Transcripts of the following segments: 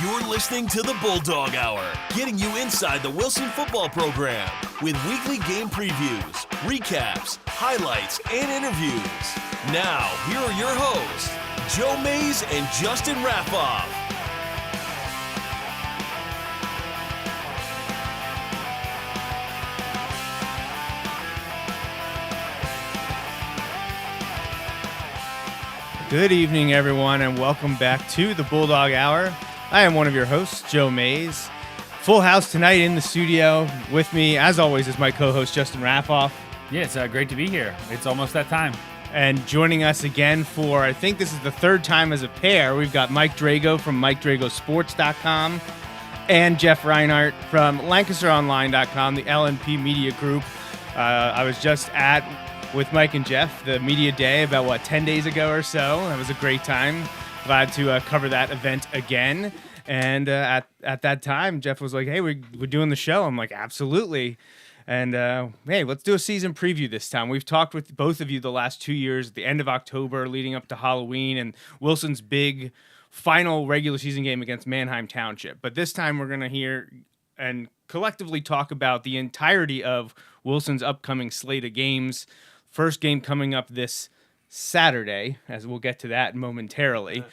You're listening to the Bulldog Hour, getting you inside the Wilson football program with weekly game previews, recaps, highlights, and interviews. Now, here are your hosts, Joe Mays and Justin Raffoff. Good evening, everyone, and welcome back to the Bulldog Hour. I am one of your hosts, Joe Mays. Full house tonight in the studio. With me, as always, is my co-host, Justin Raffoff. Yeah, it's great to be here. It's almost that time. And joining us again for, I think this is the third time as a pair, we've got Mike Drago from MikeDragoSports.com and Jeff Reinhart from LancasterOnline.com, the LNP Media Group. I was just with Mike and Jeff, the media day about, 10 days ago or so. That was a great time. Glad to cover that event again. And at that time, Jeff was like, hey, we're doing the show. I'm like, absolutely. And hey, let's do a season preview this time. We've talked with both of you the last 2 years, at the end of October, leading up to Halloween, and Wilson's big final regular season game against Manheim Township. But this time we're going to hear and collectively talk about the entirety of Wilson's upcoming slate of games. First game coming up this Saturday, as we'll get to that momentarily.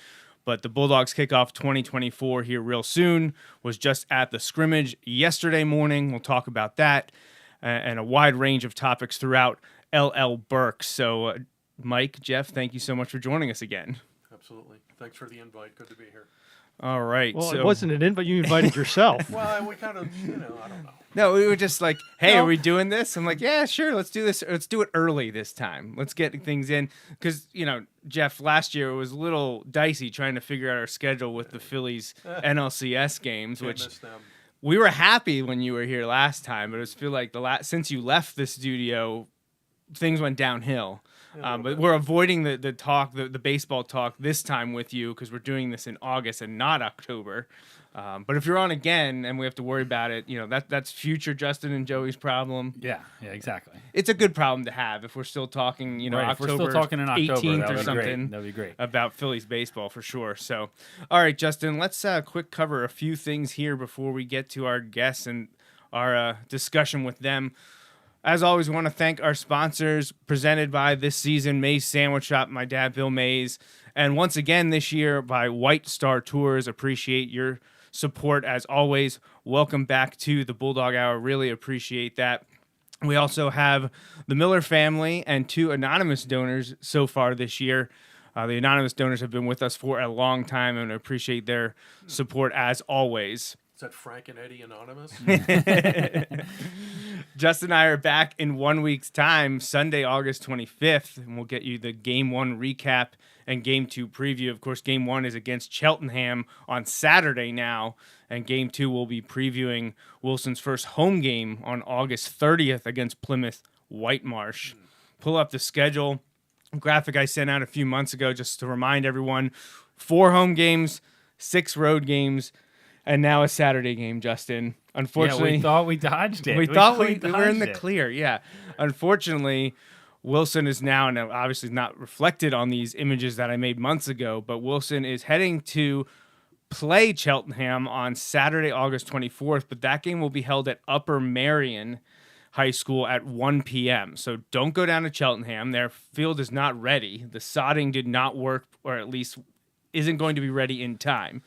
But the Bulldogs kick off 2024 here real soon. Was just at the scrimmage yesterday morning. We'll talk about that and a wide range of topics throughout LL Burke. So, Mike, Jeff, thank you so much for joining us again. Absolutely. Thanks for the invite. Good to be here. All right. Well, it wasn't an invite. You invited yourself. Well, we kind of, I don't know. No, we were just like, hey, Are we doing this? I'm like, yeah, sure, let's do this. Let's do it early this time. Let's get things in. Because, Jeff, last year it was a little dicey trying to figure out our schedule with the Phillies NLCS games, which we were happy when you were here last time, but it was feel like since you left the studio, things went downhill. But we're avoiding the talk, the baseball talk this time with you because we're doing this in August and not October. But if you're on again and we have to worry about it, that's future Justin and Joey's problem. Yeah, exactly. It's a good problem to have if we're still talking, right, October, if we're still talking in October, 18th or something. That'd be great. About Phillies baseball for sure. So, all right, Justin, let's quick cover a few things here before we get to our guests and our discussion with them. As always, we want to thank our sponsors presented by this season, Mays Sandwich Shop, my dad, Bill Mays. And once again this year by White Star Tours. Appreciate your support as always. Welcome back to the Bulldog Hour. Really appreciate that. We also have the Miller family and 2 anonymous donors so far this year. The anonymous donors have been with us for a long time and appreciate their support as always. Is that Frank and Eddie Anonymous? Justin and I are back in 1 week's time, Sunday, August 25th, and we'll get you the Game 1 recap and Game 2 preview. Of course, Game 1 is against Cheltenham on Saturday now, and Game 2 will be previewing Wilson's first home game on August 30th against Plymouth Whitemarsh. Pull up the schedule. Graphic I sent out a few months ago just to remind everyone, 4 home games, 6 road games, and now a Saturday game, Justin. Unfortunately, we thought we dodged it. We thought we were in the clear, yeah. Unfortunately, Wilson is now obviously not reflected on these images that I made months ago, but Wilson is heading to play Cheltenham on Saturday, August 24th, but that game will be held at Upper Merion High School at 1 p.m. So don't go down to Cheltenham. Their field is not ready. The sodding did not work, or at least isn't going to be ready in time.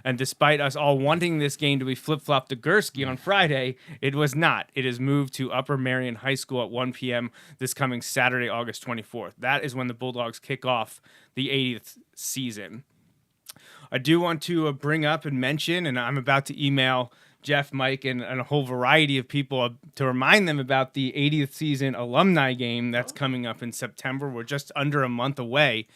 And despite us all wanting this game to be flip-flopped to Gursky on Friday, it was not. It is moved to Upper Merion High School at 1 p.m. this coming Saturday, August 24th. That is when the Bulldogs kick off the 80th season. I do want to bring up and mention, and I'm about to email Jeff, Mike, and a whole variety of people to remind them about the 80th season alumni game that's coming up in September. We're just under a month away.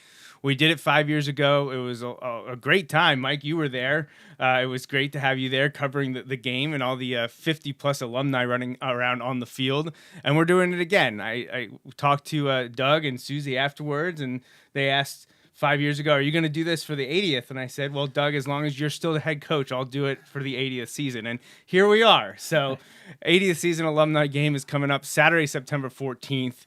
We did it 5 years ago. It was a great time. Mike, you were there. It was great to have you there covering the game and all the 50-plus alumni running around on the field. And we're doing it again. I talked to Doug and Susie afterwards, and they asked 5 years ago, are you going to do this for the 80th? And I said, well, Doug, as long as you're still the head coach, I'll do it for the 80th season. And here we are. So 80th season alumni game is coming up Saturday, September 14th.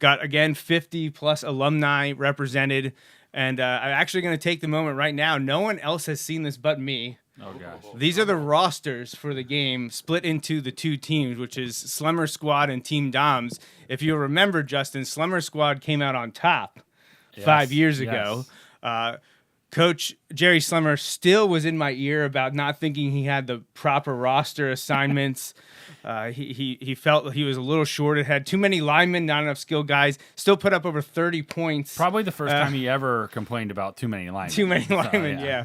Got, again, 50-plus alumni represented. And I'm actually going to take the moment right now. No one else has seen this but me. Oh gosh. These are the rosters for the game split into the two teams, which is Slemmer Squad and Team Doms. If you remember, Justin, Slemmer Squad came out on top 5 years ago. Coach Jerry Slemmer still was in my ear about not thinking he had the proper roster assignments. He felt he was a little short. It had too many linemen, not enough skilled guys. Still put up over 30 points. Probably the first time he ever complained about too many linemen. Too many linemen, yeah.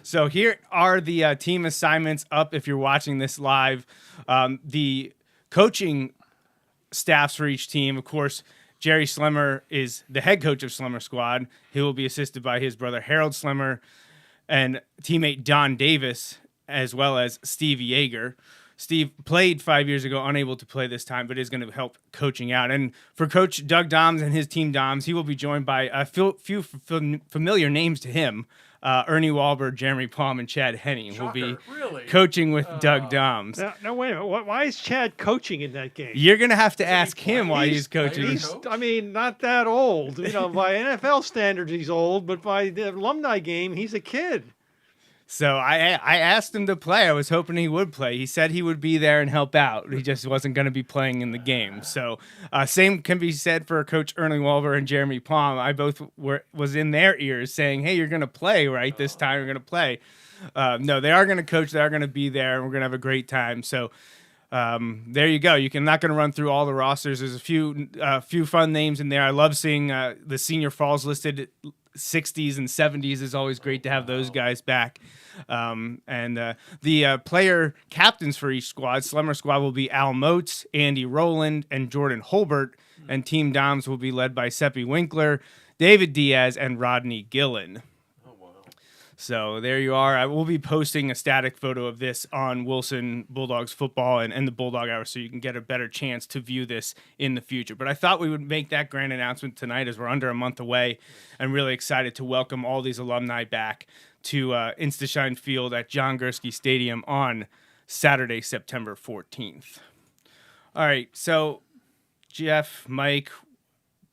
So here are the team assignments up if you're watching this live. The coaching staffs for each team, of course, Jerry Slemmer is the head coach of Slemmer Squad. He will be assisted by his brother Harold Slemmer and teammate Don Davis, as well as Steve Yeager. Steve played 5 years ago, unable to play this time, but is going to help coaching out. And for Coach Doug Doms and his team Doms, he will be joined by a few familiar names to him. Ernie Wahlberg, Jeremy Palm, and Chad Henne will be coaching with Doug Doms. No, wait a minute. Why is Chad coaching in that game? You're going to have to ask him why he's coaching. He's, I mean, not that old. You know, by NFL standards, he's old, but by the alumni game, he's a kid. So I asked him to play. I was hoping he would play. He said he would be there and help out. He just wasn't going to be playing in the game. So same can be said for Coach Ernie Wahlberg and Jeremy Palm. I both was in their ears saying, hey, you're going to play, right? This time you're going to play. No, they are going to coach. They are going to be there, and we're going to have a great time. So there you go. I'm not going to run through all the rosters. There's a few fun names in there. I love seeing the senior falls listed. 60s and 70s is always great to have those guys back. The player captains for each squad, Slemmer Squad will be Al Motes, Andy Rowland, and Jordan Holbert, and Team Doms will be led by Seppi Winkler, David Diaz, and Rodney Gillen. So there you are. I will be posting a static photo of this on Wilson Bulldogs football and the Bulldog Hour so you can get a better chance to view this in the future. But I thought we would make that grand announcement tonight as we're under a month away and really excited to welcome all these alumni back to Instashine Field at John Gursky Stadium on Saturday, September 14th. All right, so Jeff, Mike,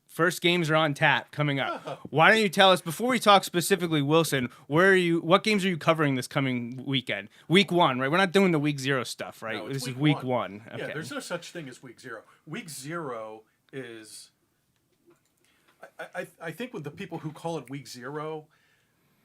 first games are on tap coming up. Why don't you tell us, before we talk specifically Wilson, what games are you covering this coming weekend? Week 1, right? We're not doing the week 0 stuff, right? No, this is week week 1. Okay. Yeah, there's no such thing as week 0. Week 0 is, I think with the people who call it week 0,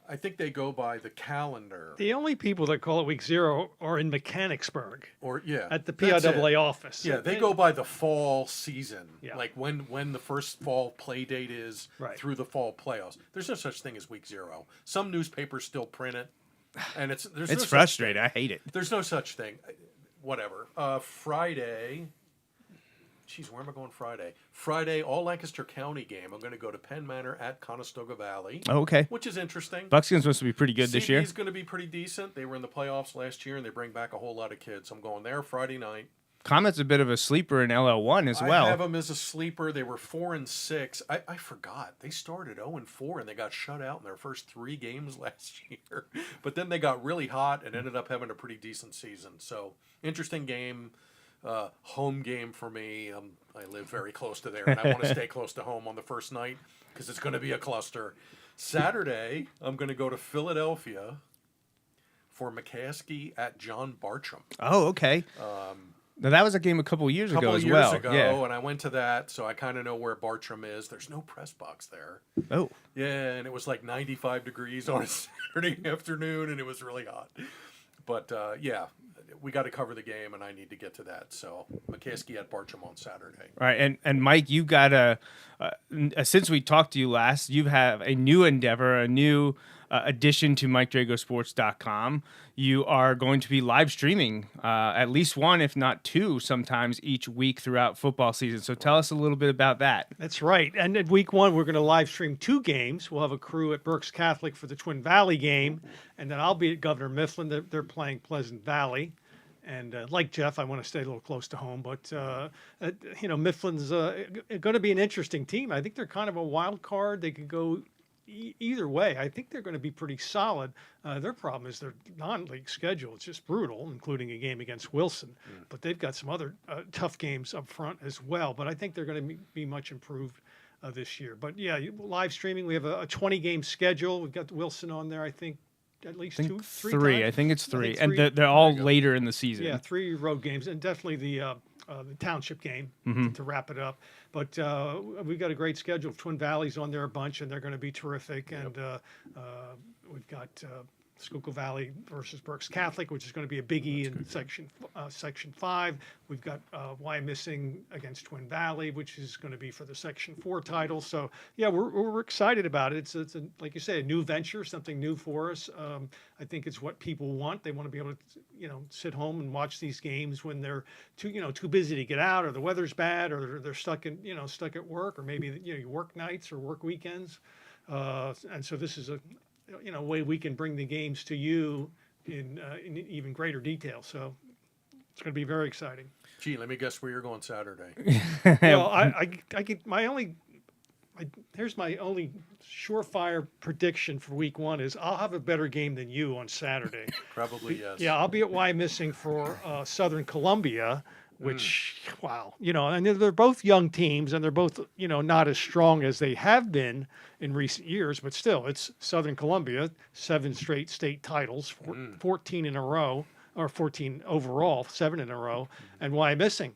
I think they go by the calendar. The only people that call it week 0 are in Mechanicsburg. Or at the PIAA office. Yeah, they go by the fall season. Yeah. Like when the first fall play date is through the fall playoffs. There's no such thing as week 0. Some newspapers still print it, and it's frustrating. I hate it. There's no such thing. Whatever. Friday. Geez, where am I going Friday? Friday, all Lancaster County game. I'm going to go to Penn Manor at Conestoga Valley. Oh, okay. Which is interesting. Buckskin's supposed to be pretty good this year. CV's going to be pretty decent. They were in the playoffs last year, and they bring back a whole lot of kids. I'm going there Friday night. Comet's a bit of a sleeper in LL1 as well. I have them as a sleeper. They were 4-6. I forgot. They started 0-4, and they got shut out in their first 3 games last year. But then they got really hot and ended up having a pretty decent season. So, interesting game. Home game for me. I live very close to there, and I want to stay close to home on the first night because it's going to be a cluster. Saturday, I'm going to go to Philadelphia for McCaskey at John Bartram. Oh, okay. Now, that was a game a couple years ago as well. And I went to that, so I kind of know where Bartram is. There's no press box there. Oh. Yeah, and it was like 95 degrees on a Saturday afternoon, and it was really hot. But, yeah, we got to cover the game, and I need to get to that. So, McCaskey at Bartram on Saturday. All right, and Mike, you got since we talked to you last, you have a new endeavor, a new addition to MikeDragosports.com. You are going to be live streaming at least 1, if not 2, sometimes each week throughout football season. So tell us a little bit about that. That's right. And at week 1, we're going to live stream 2 games. We'll have a crew at Berks Catholic for the Twin Valley game, and then I'll be at Governor Mifflin. They're playing Pleasant Valley. And like Jeff, I want to stay a little close to home. But, Mifflin's going to be an interesting team. I think they're kind of a wild card. They could go either way. I think they're going to be pretty solid. Their problem is their non-league schedule. It's just brutal, including a game against Wilson. But they've got some other tough games up front as well. But I think they're going to be much improved this year. But, yeah, live streaming, we have a 20-game schedule. We've got Wilson on there, I think, at least I think three three. times? I think it's three, and three. they're all later in the season. Yeah, 3 road games, and definitely the township game to wrap it up. But we've got a great schedule. Twin Valley's on there a bunch, and they're going to be terrific. And we've got Schuylkill Valley versus Berks Catholic, which is going to be a biggie in Section 5. We've got Wyomissing against Twin Valley, which is going to be for the Section 4 title. So, yeah, we're excited about it. It's a, like you say, a new venture, something new for us. I think it's what people want. They want to be able to, sit home and watch these games when they're too busy to get out, or the weather's bad, or they're stuck at work, or maybe you work nights or work weekends. And so this is a way we can bring the games to you in even greater detail. So it's going to be very exciting. Gee, let me guess where you're going Saturday. Well, I get here's my only surefire prediction for week 1 is I'll have a better game than you on Saturday. Probably yes. Yeah, I'll be at Wyomissing for Southern Columbia, which, wow, and they're both young teams, and they're both, not as strong as they have been in recent years, but still, it's Southern Columbia, 7 straight state titles, 14 in a row, or 14 overall, 7 in a row, and Wyomissing,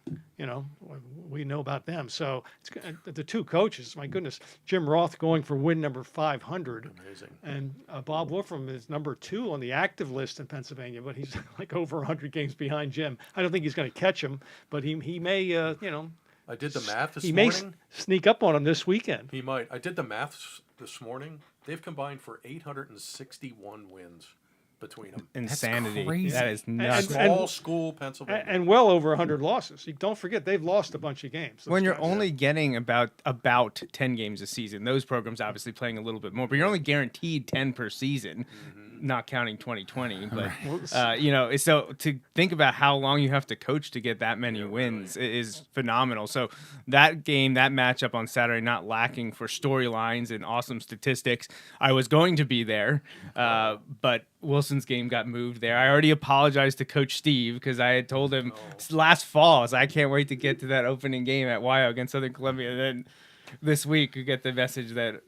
we know about them. So it's, the two coaches, my goodness, Jim Roth going for win number 500. Amazing. And Bob Wolfram is number 2 on the active list in Pennsylvania, but he's like over 100 games behind Jim. I don't think he's going to catch him, but he may, I did the math this he morning. may sneak up on him this weekend. He might. I did the math this morning. They've combined for 861 wins between them. Insanity. crazy. That is nuts. Small school Pennsylvania. And well over 100 losses. Don't forget, they've lost a bunch of games. When those you're guys. only getting about 10 games a season, those programs obviously playing a little bit more, but you're only guaranteed 10 per season, not counting 2020. But so to think about how long you have to coach to get that many wins is phenomenal. So that matchup on Saturday, not lacking for storylines and awesome statistics. I was going to be there, but Wilson's game got moved there. I already apologized to Coach Steve because I had told him last fall, I can't wait to get to that opening game at Wyo against Southern Columbia. And then this week we get the message that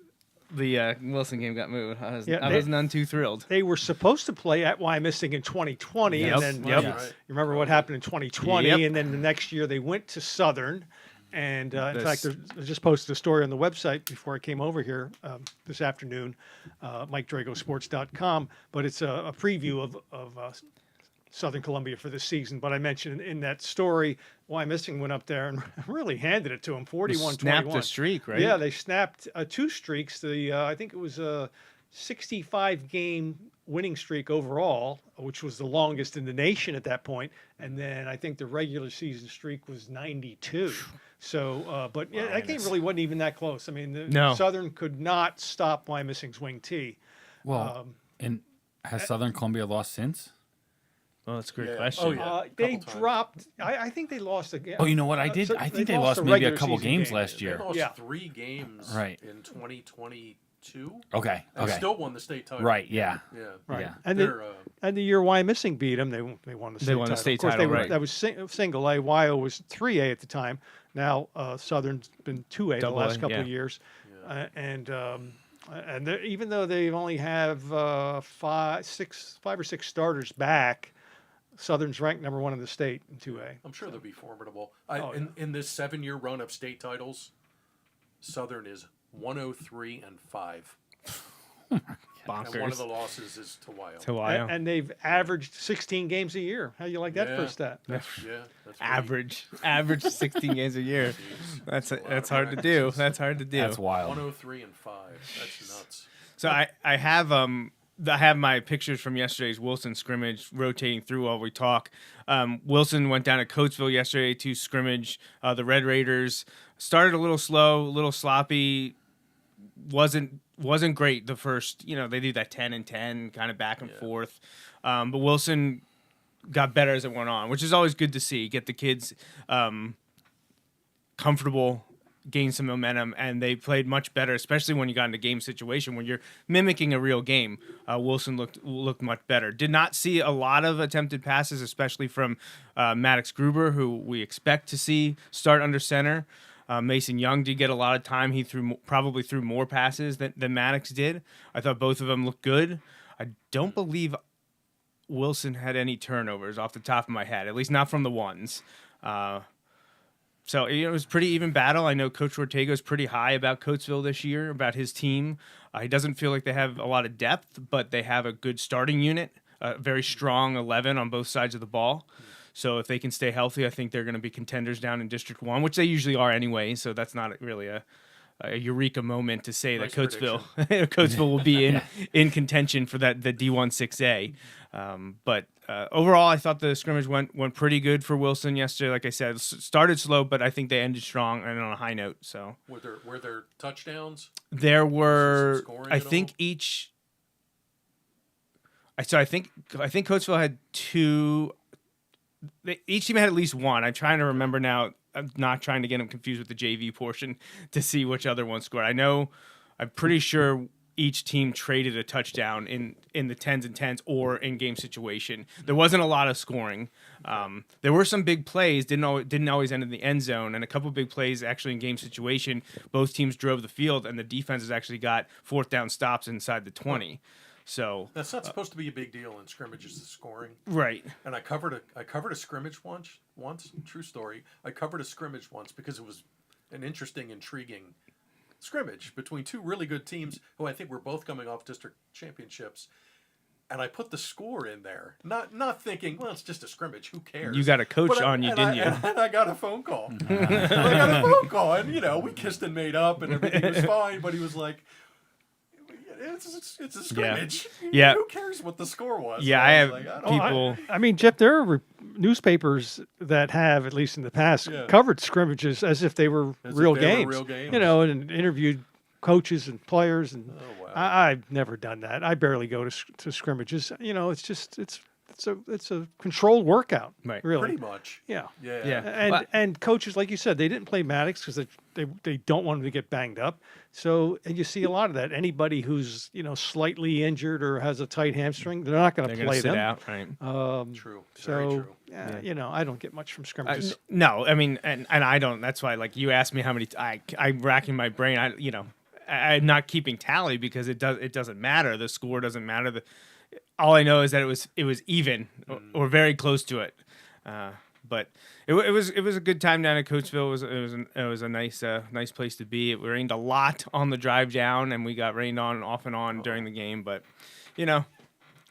the Wilson game got moved. I was none too thrilled. They were supposed to play at Wyomissing in 2020, and then you remember what happened in 2020, and then the next year they went to Southern. And in fact, I just posted a story on the website before I came over here this afternoon, MikeDragosports.com. But it's a preview of Southern Columbia for this season. But I mentioned in that story, Wyomissing went up there and really handed it to them, 41-21. Snapped the streak, right? Yeah, they snapped 2 streaks. I think it was a 65-game winning streak overall, which was the longest in the nation at that point. And then I think the regular season streak was 92. So, but that game really wasn't even that close. I mean, Southern could not stop Wyomissing's wing T. Well, and has Southern Columbia lost since? Well, that's a great question. Oh, yeah. They dropped. I think they lost again. Oh, you know what? I think they lost maybe a couple games last year. They lost 3 games in 2022. Okay. And still won the state title. Right. Yeah. Yeah. Right. Yeah. And the year Wyomissing beat them, they won the state title. They won the state of course, title, they were, right. That was single A. Wyo was 3A at the time. Now Southern's been 2A the last couple of years. Yeah. And even though they only have 5 or 6 starters back, Southern's ranked number 1 in the state in 2A. I'm sure they'll be formidable. In this 7-year run of state titles, Southern is 103-5. Bonkers. And one of the losses is to Wyo. And they've averaged 16 games a year. How do you like that for a stat? That's average 16 games a year. That's hard to do. That's hard to do. That's wild. 103-5. That's nuts. So I have my pictures from yesterday's Wilson scrimmage rotating through while we talk. Wilson went down to Coatesville yesterday to scrimmage. The Red Raiders started a little slow, a little sloppy. Wasn't great the first. They do that 10 and 10 kind of back and forth. But Wilson got better as it went on, which is always good to see. Get the kids comfortable, gain some momentum, and they played much better, especially when you got into game situation when you're mimicking a real game. Wilson looked much better. Did not see a lot of attempted passes, especially from Maddox Gruber, who we expect to see start under center. Mason Young did get a lot of time. He probably threw more passes than Maddox did. I thought both of them looked good. I don't believe Wilson had any turnovers off the top of my head, at least not from the ones. So it was pretty even battle. I know Coach Ortega is pretty high about Coatesville this year, about his team. He doesn't feel like they have a lot of depth, but they have a good starting unit, a very strong 11 on both sides of the ball. So if they can stay healthy, I think they're going to be contenders down in District 1, which they usually are anyway. So that's not really a eureka moment to say Nice that Coatesville will be in contention for the D1 6A. But overall, I thought the scrimmage went pretty good for Wilson yesterday. Like I said, started slow, but I think they ended strong and on a high note. So were there touchdowns? There were, scoring I at think all? each. So I think Coatesville had two. Each team had at least one. I'm trying to remember now. I'm not trying to get them confused with the JV portion to see which other one scored. I'm pretty sure each team traded a touchdown in the 10s and 10s or in game situation. There wasn't a lot of scoring. There were some big plays, didn't always end in the end zone, and a couple big plays actually in game situation. Both teams drove the field, and the defenses actually got fourth down stops inside the 20. So That's not supposed to be a big deal in scrimmages, the scoring. right. And I covered a scrimmage once. True story. I covered a scrimmage once because it was an interesting, intriguing scrimmage between two really good teams who I think were both coming off district championships. And I put the score in there, not thinking, well, it's just a scrimmage. Who cares? You got a coach on you, didn't you? And I got a phone call. And we kissed and made up, and everything was fine. But he was like, it's a scrimmage. Yeah. Who cares what the score was? Yeah, And I have was like, people. I mean, Jeff, there are newspapers that have, at least in the past, Yeah. covered scrimmages as if they were As if real they were games. real games. You know, and interviewed coaches and players. And Oh, wow. I've never done that. I barely go to scrimmages. You know, it's just it's a controlled workout. Right. Really. Pretty much. Yeah. Yeah. Yeah. And coaches, like you said, they didn't play Maddox because they don't want him to get banged up. So, and you see a lot of that. Anybody who's slightly injured or has a tight hamstring, they're not going They're to going to play sit them. out, right? True. So, Very true. I don't get much from scrimmages. No, I mean, and I don't. That's why, like, you asked me how many. I'm racking my brain. I'm not keeping tally because it doesn't matter. The score doesn't matter. All I know is that it was even or very close to it. But it was a good time down at Coatesville. It was a nice place to be. It rained a lot on the drive down, and we got rained on off and on during the game. But I'm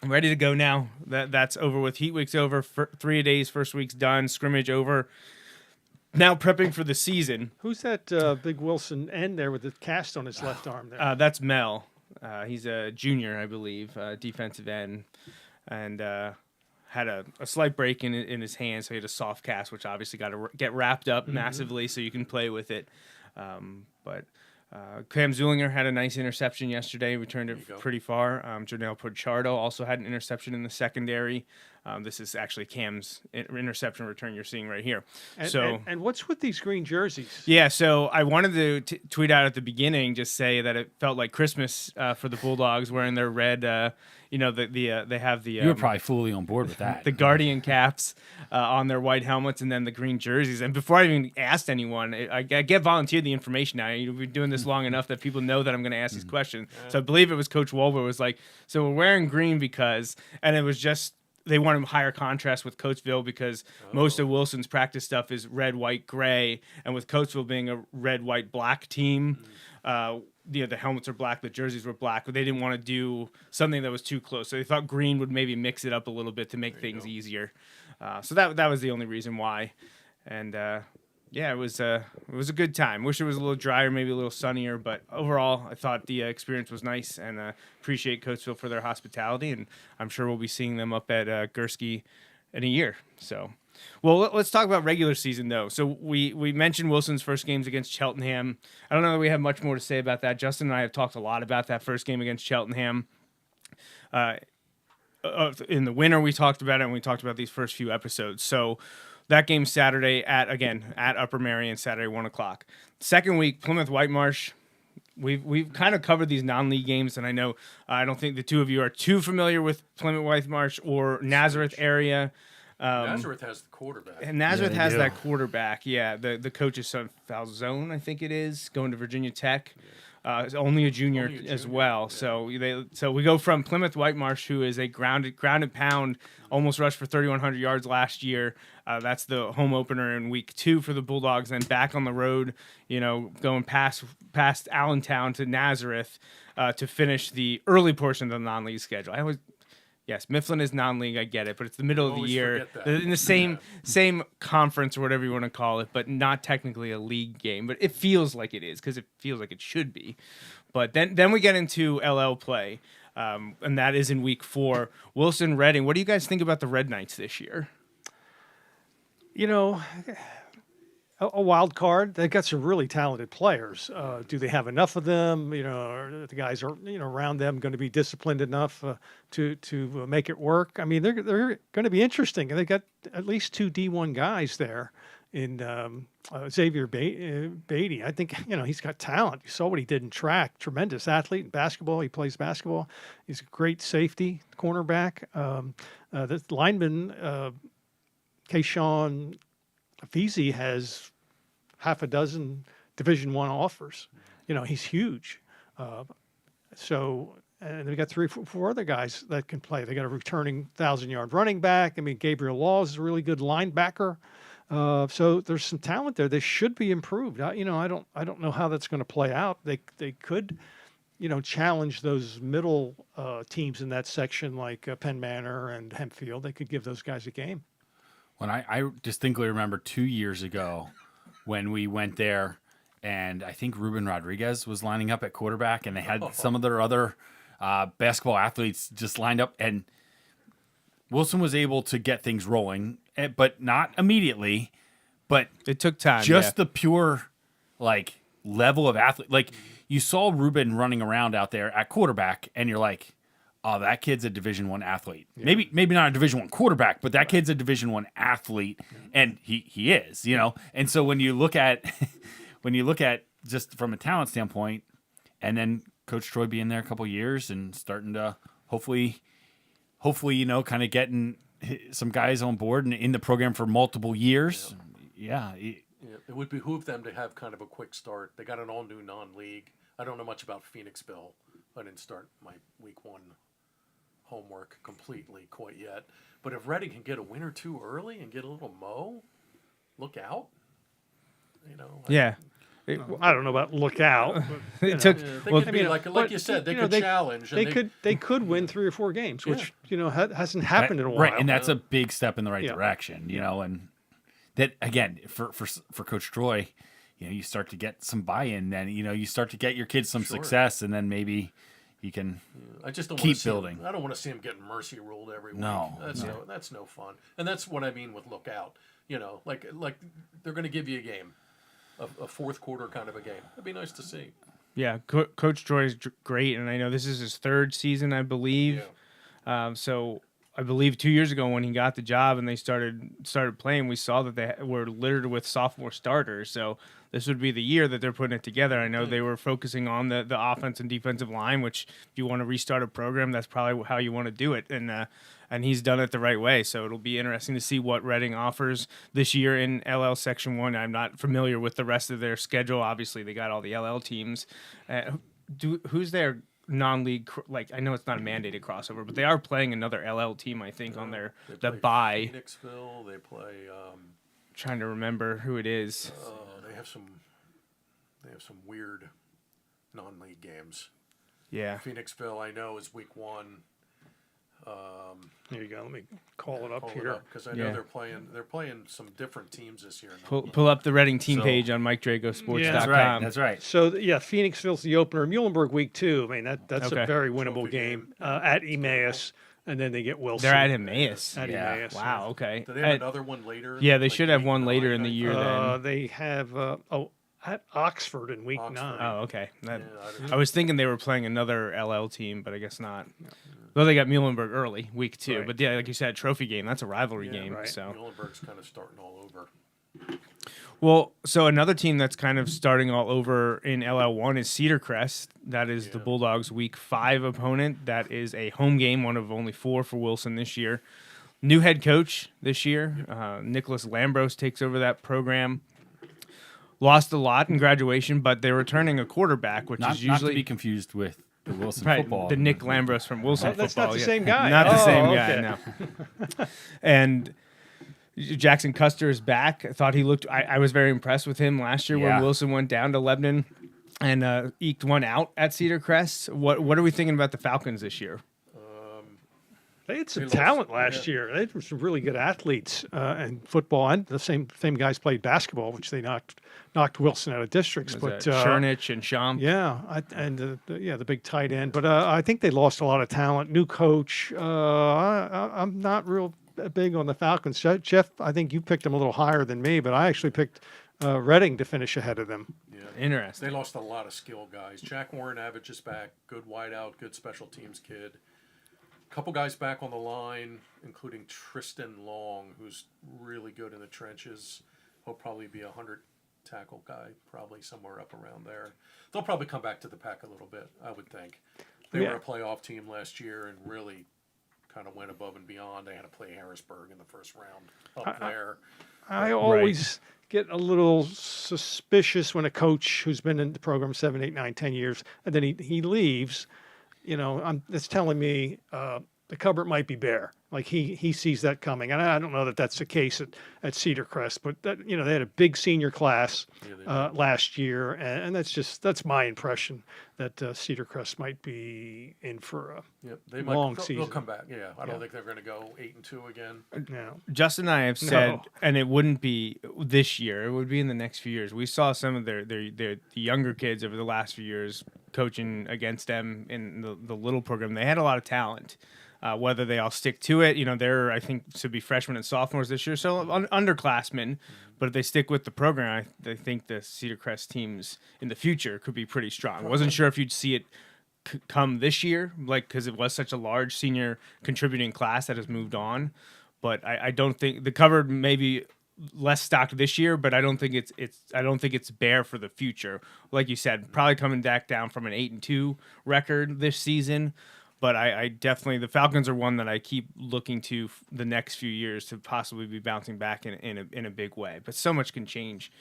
ready to go now. That's over with. Heat week's over. 3 days. First week's done. Scrimmage over. Now prepping for the season. Who's that big Wilson end there with the cast on his left arm there? That's Mel. He's a junior, I believe, defensive end, and had a slight break in his hand, so he had a soft cast, which obviously got to get wrapped up massively so you can play with it. But Cam Zulinger had a nice interception yesterday, returned it pretty far. Janelle Pichardo also had an interception in the secondary. This is actually Cam's interception return you're seeing right here. And what's with these green jerseys? Yeah, so I wanted to tweet out at the beginning, just say that it felt like Christmas for the Bulldogs wearing their red. They have the. You were probably fully on board with that. The Guardian caps on their white helmets, and then the green jerseys. And before I even asked anyone, I get volunteered the information now. You've been doing this long enough that people know that I'm going to ask these questions. So I believe it was Coach Wolver was like, so we're wearing green because, and it was just. They wanted higher contrast with Coatesville because most of Wilson's practice stuff is red, white, gray, and with Coatesville being a red, white, black team, the helmets are black, the jerseys were black, but they didn't want to do something that was too close. So they thought green would maybe mix it up a little bit to make things easier. So that was the only reason why, and it was a good time. Wish it was a little drier, maybe a little sunnier, but overall, I thought the experience was nice, and appreciate Coatesville for their hospitality, and I'm sure we'll be seeing them up at Gursky in a year. So, well, let's talk about regular season though. So we mentioned Wilson's first games against Cheltenham. I don't know that we have much more to say about that. Justin and I have talked a lot about that first game against Cheltenham. In the winter, we talked about it, and we talked about these first few episodes. So. That game Saturday at Upper Merion, Saturday 1:00. Second week, Plymouth Whitemarsh. We've kind of covered these non-league games, and I know I don't think the two of you are too familiar with Plymouth Whitemarsh or Nazareth area. Nazareth has the quarterback. And Nazareth has do. that quarterback. Yeah, the coach's son Falzone, I think it is, going to Virginia Tech. is only a junior Only a as junior, well. yeah. So we go from Plymouth Whitemarsh, who is a ground and pound, almost rushed for 3,100 yards last year. That's the home opener in week 2 for the Bulldogs. Then back on the road, going past Allentown to Nazareth to finish the early portion of the non-league schedule. Yes, Mifflin is non-league. I get it, but it's the middle of the always year. forget that. They're in the same conference or whatever you want to call it, but not technically a league game. But it feels like it is because it feels like it should be. But then we get into LL play, and that is in week 4. Wilson Reading. What do you guys think about the Red Knights this year? A wild card. They've got some really talented players. Do they have enough of them? Are the guys around them going to be disciplined enough to make it work? I mean, they're going to be interesting. They got at least 2 D1 guys there in Xavier Beatty. I think he's got talent. You saw what he did in track. Tremendous athlete in basketball. He plays basketball. He's a great safety cornerback. The lineman Kayshawn Feezy has half a dozen Division I offers. He's huge. And they got 3 or 4 other guys that can play. They got a returning 1,000-yard running back. I mean, Gabriel Laws is a really good linebacker. So there's some talent there. They should be improved. I don't know how that's going to play out. They could, challenge those middle teams in that section like Penn Manor and Hempfield. They could give those guys a game. When I distinctly remember 2 years ago when we went there, and I think Ruben Rodriguez was lining up at quarterback, and they had some of their other basketball athletes just lined up, and Wilson was able to get things rolling, but not immediately. But it took time. Just the pure level of athlete. Like you saw Ruben running around out there at quarterback, and you're like, oh, that kid's a Division I athlete. Yeah. Maybe not a Division I quarterback, but that kid's a Division I athlete, and he is, And so when you look at just from a talent standpoint, and then Coach Troy being there a couple of years and starting to hopefully, kind of getting some guys on board and in the program for multiple years. Yeah. It would behoove them to have kind of a quick start. They got an all new non-league. I don't know much about Phoenixville. I didn't start my week 1 homework completely quite yet. But if Reading can get a win or 2 early and get a little mo, look out. Yeah. I don't know about look out. But, it took. They could be like you said, they could challenge. They could win 3 or 4 games, which hasn't happened in a while. Right, and that's a big step in the right direction. And that again for Coach Troy, you start to get some buy-in. Then you start to get your kids some success, and then maybe you can I just don't keep building. I don't want to see him getting mercy ruled every week. No, that's no fun. And that's what I mean with look out. Like they're going to give you a game, a fourth quarter kind of a game. It'd be nice to see. Yeah, Coach Troy is great, and I know this is his 3rd season, I believe. Yeah. So I believe 2 years ago when he got the job and they started playing, we saw that they were littered with sophomore starters. So this would be the year that they're putting it together. I know they were focusing on the offense and defensive line, which if you want to restart a program, that's probably how you want to do it. And he's done it the right way. So it'll be interesting to see what Reading offers this year in LL Section 1. I'm not familiar with the rest of their schedule. Obviously, they got all the LL teams. Who's their non-league? I know it's not a mandated crossover, but they are playing another LL team, I think, on their bye. Phoenixville. They play. Trying to remember who it is. They have some weird non-league games. Yeah. Phoenixville, I know, is week 1. Here you go. Let me call it up here because I know they're playing some different teams this year. Pull up the Reading team page on MikeDragosports.com. Yeah, that's right. So Phoenixville's the opener. Muhlenberg week 2. I mean that's a very winnable Trophy game at Emmaus, and then they get Wilson. They're at Emmaus. Emmaus. Wow. Okay. Do they have another one later? Yeah, they should have one later in the year. Then they have at Oxford in week 9. Oh, okay. I was thinking they were playing another LL team, but I guess not. Well, they got Muhlenberg early, week 2. Right. But yeah, like you said, trophy game. That's a rivalry game. Right. So Muhlenberg's kind of starting all over. Well, so another team that's kind of starting all over in LL1 is Cedar Crest. That is the Bulldogs' week 5 opponent. That is a home game, one of only 4 for Wilson this year. New head coach this year. Nicholas Lambros takes over that program. lost a lot in graduation, but they're returning a quarterback, which Not is usually to be confused with the Wilson right, football. the Nick Lambros from Wilson that's football. not the yeah. same guy. Not the Oh, same okay. guy, no. And Jackson Custer is back. I thought he looked. I was very impressed with him last year when Yeah. Wilson went down to Lebanon and eked one out at Cedar Crest. What are we thinking about the Falcons this year? They had some They lost- talent last yeah. year. They had some really good athletes in football, and the same guys played basketball, which they knocked Wilson out of districts. Was But that Chernich and Sham? yeah, the big tight end. But I think they lost a lot of talent. New coach. I'm not real big on the Falcons. Jeff, I think you picked them a little higher than me, but I actually picked Reading to finish ahead of them. Yeah. Interesting. They lost a lot of skill guys. Jack Warren Abbott is back. Good wideout, good special teams kid. Couple guys back on the line, including Tristan Long, who's really good in the trenches. He'll probably be 100 tackle guy, probably somewhere up around there. They'll probably come back to the pack a little bit, I would think. They Yeah. were a playoff team last year and really kind of went above and beyond. They had to play Harrisburg in the first round up there. I always get a little suspicious when a coach who's been in the program 7, 8, 9, 10 years, and then he leaves. It's telling me the cupboard might be bare. Like he sees that coming, and I don't know that that's the case at Cedar Crest, but that they had a big senior class last year, and that's my impression that Cedar Crest might be in for a Yep, they long they'll season. come back. Yeah, I don't think they're going to go 8-2 again. No. Justin and I have said, No. and it wouldn't be this year; it would be in the next few years. We saw some of the younger kids over the last few years coaching against them in the little program. They had a lot of talent. Whether they all stick to it, they're, I think, should be freshmen and sophomores this year, so underclassmen. But if they stick with the program, I think the Cedar Crest teams in the future could be pretty strong. Wasn't sure if you'd see it come this year, because it was such a large senior contributing class that has moved on. But I don't think the cupboard may be less stocked this year, but I don't think it's bare for the future. Like you said, probably coming back down from an 8-2 record this season. But I definitely, the Falcons are one that I keep looking to the next few years to possibly be bouncing back in a big way. But so much can change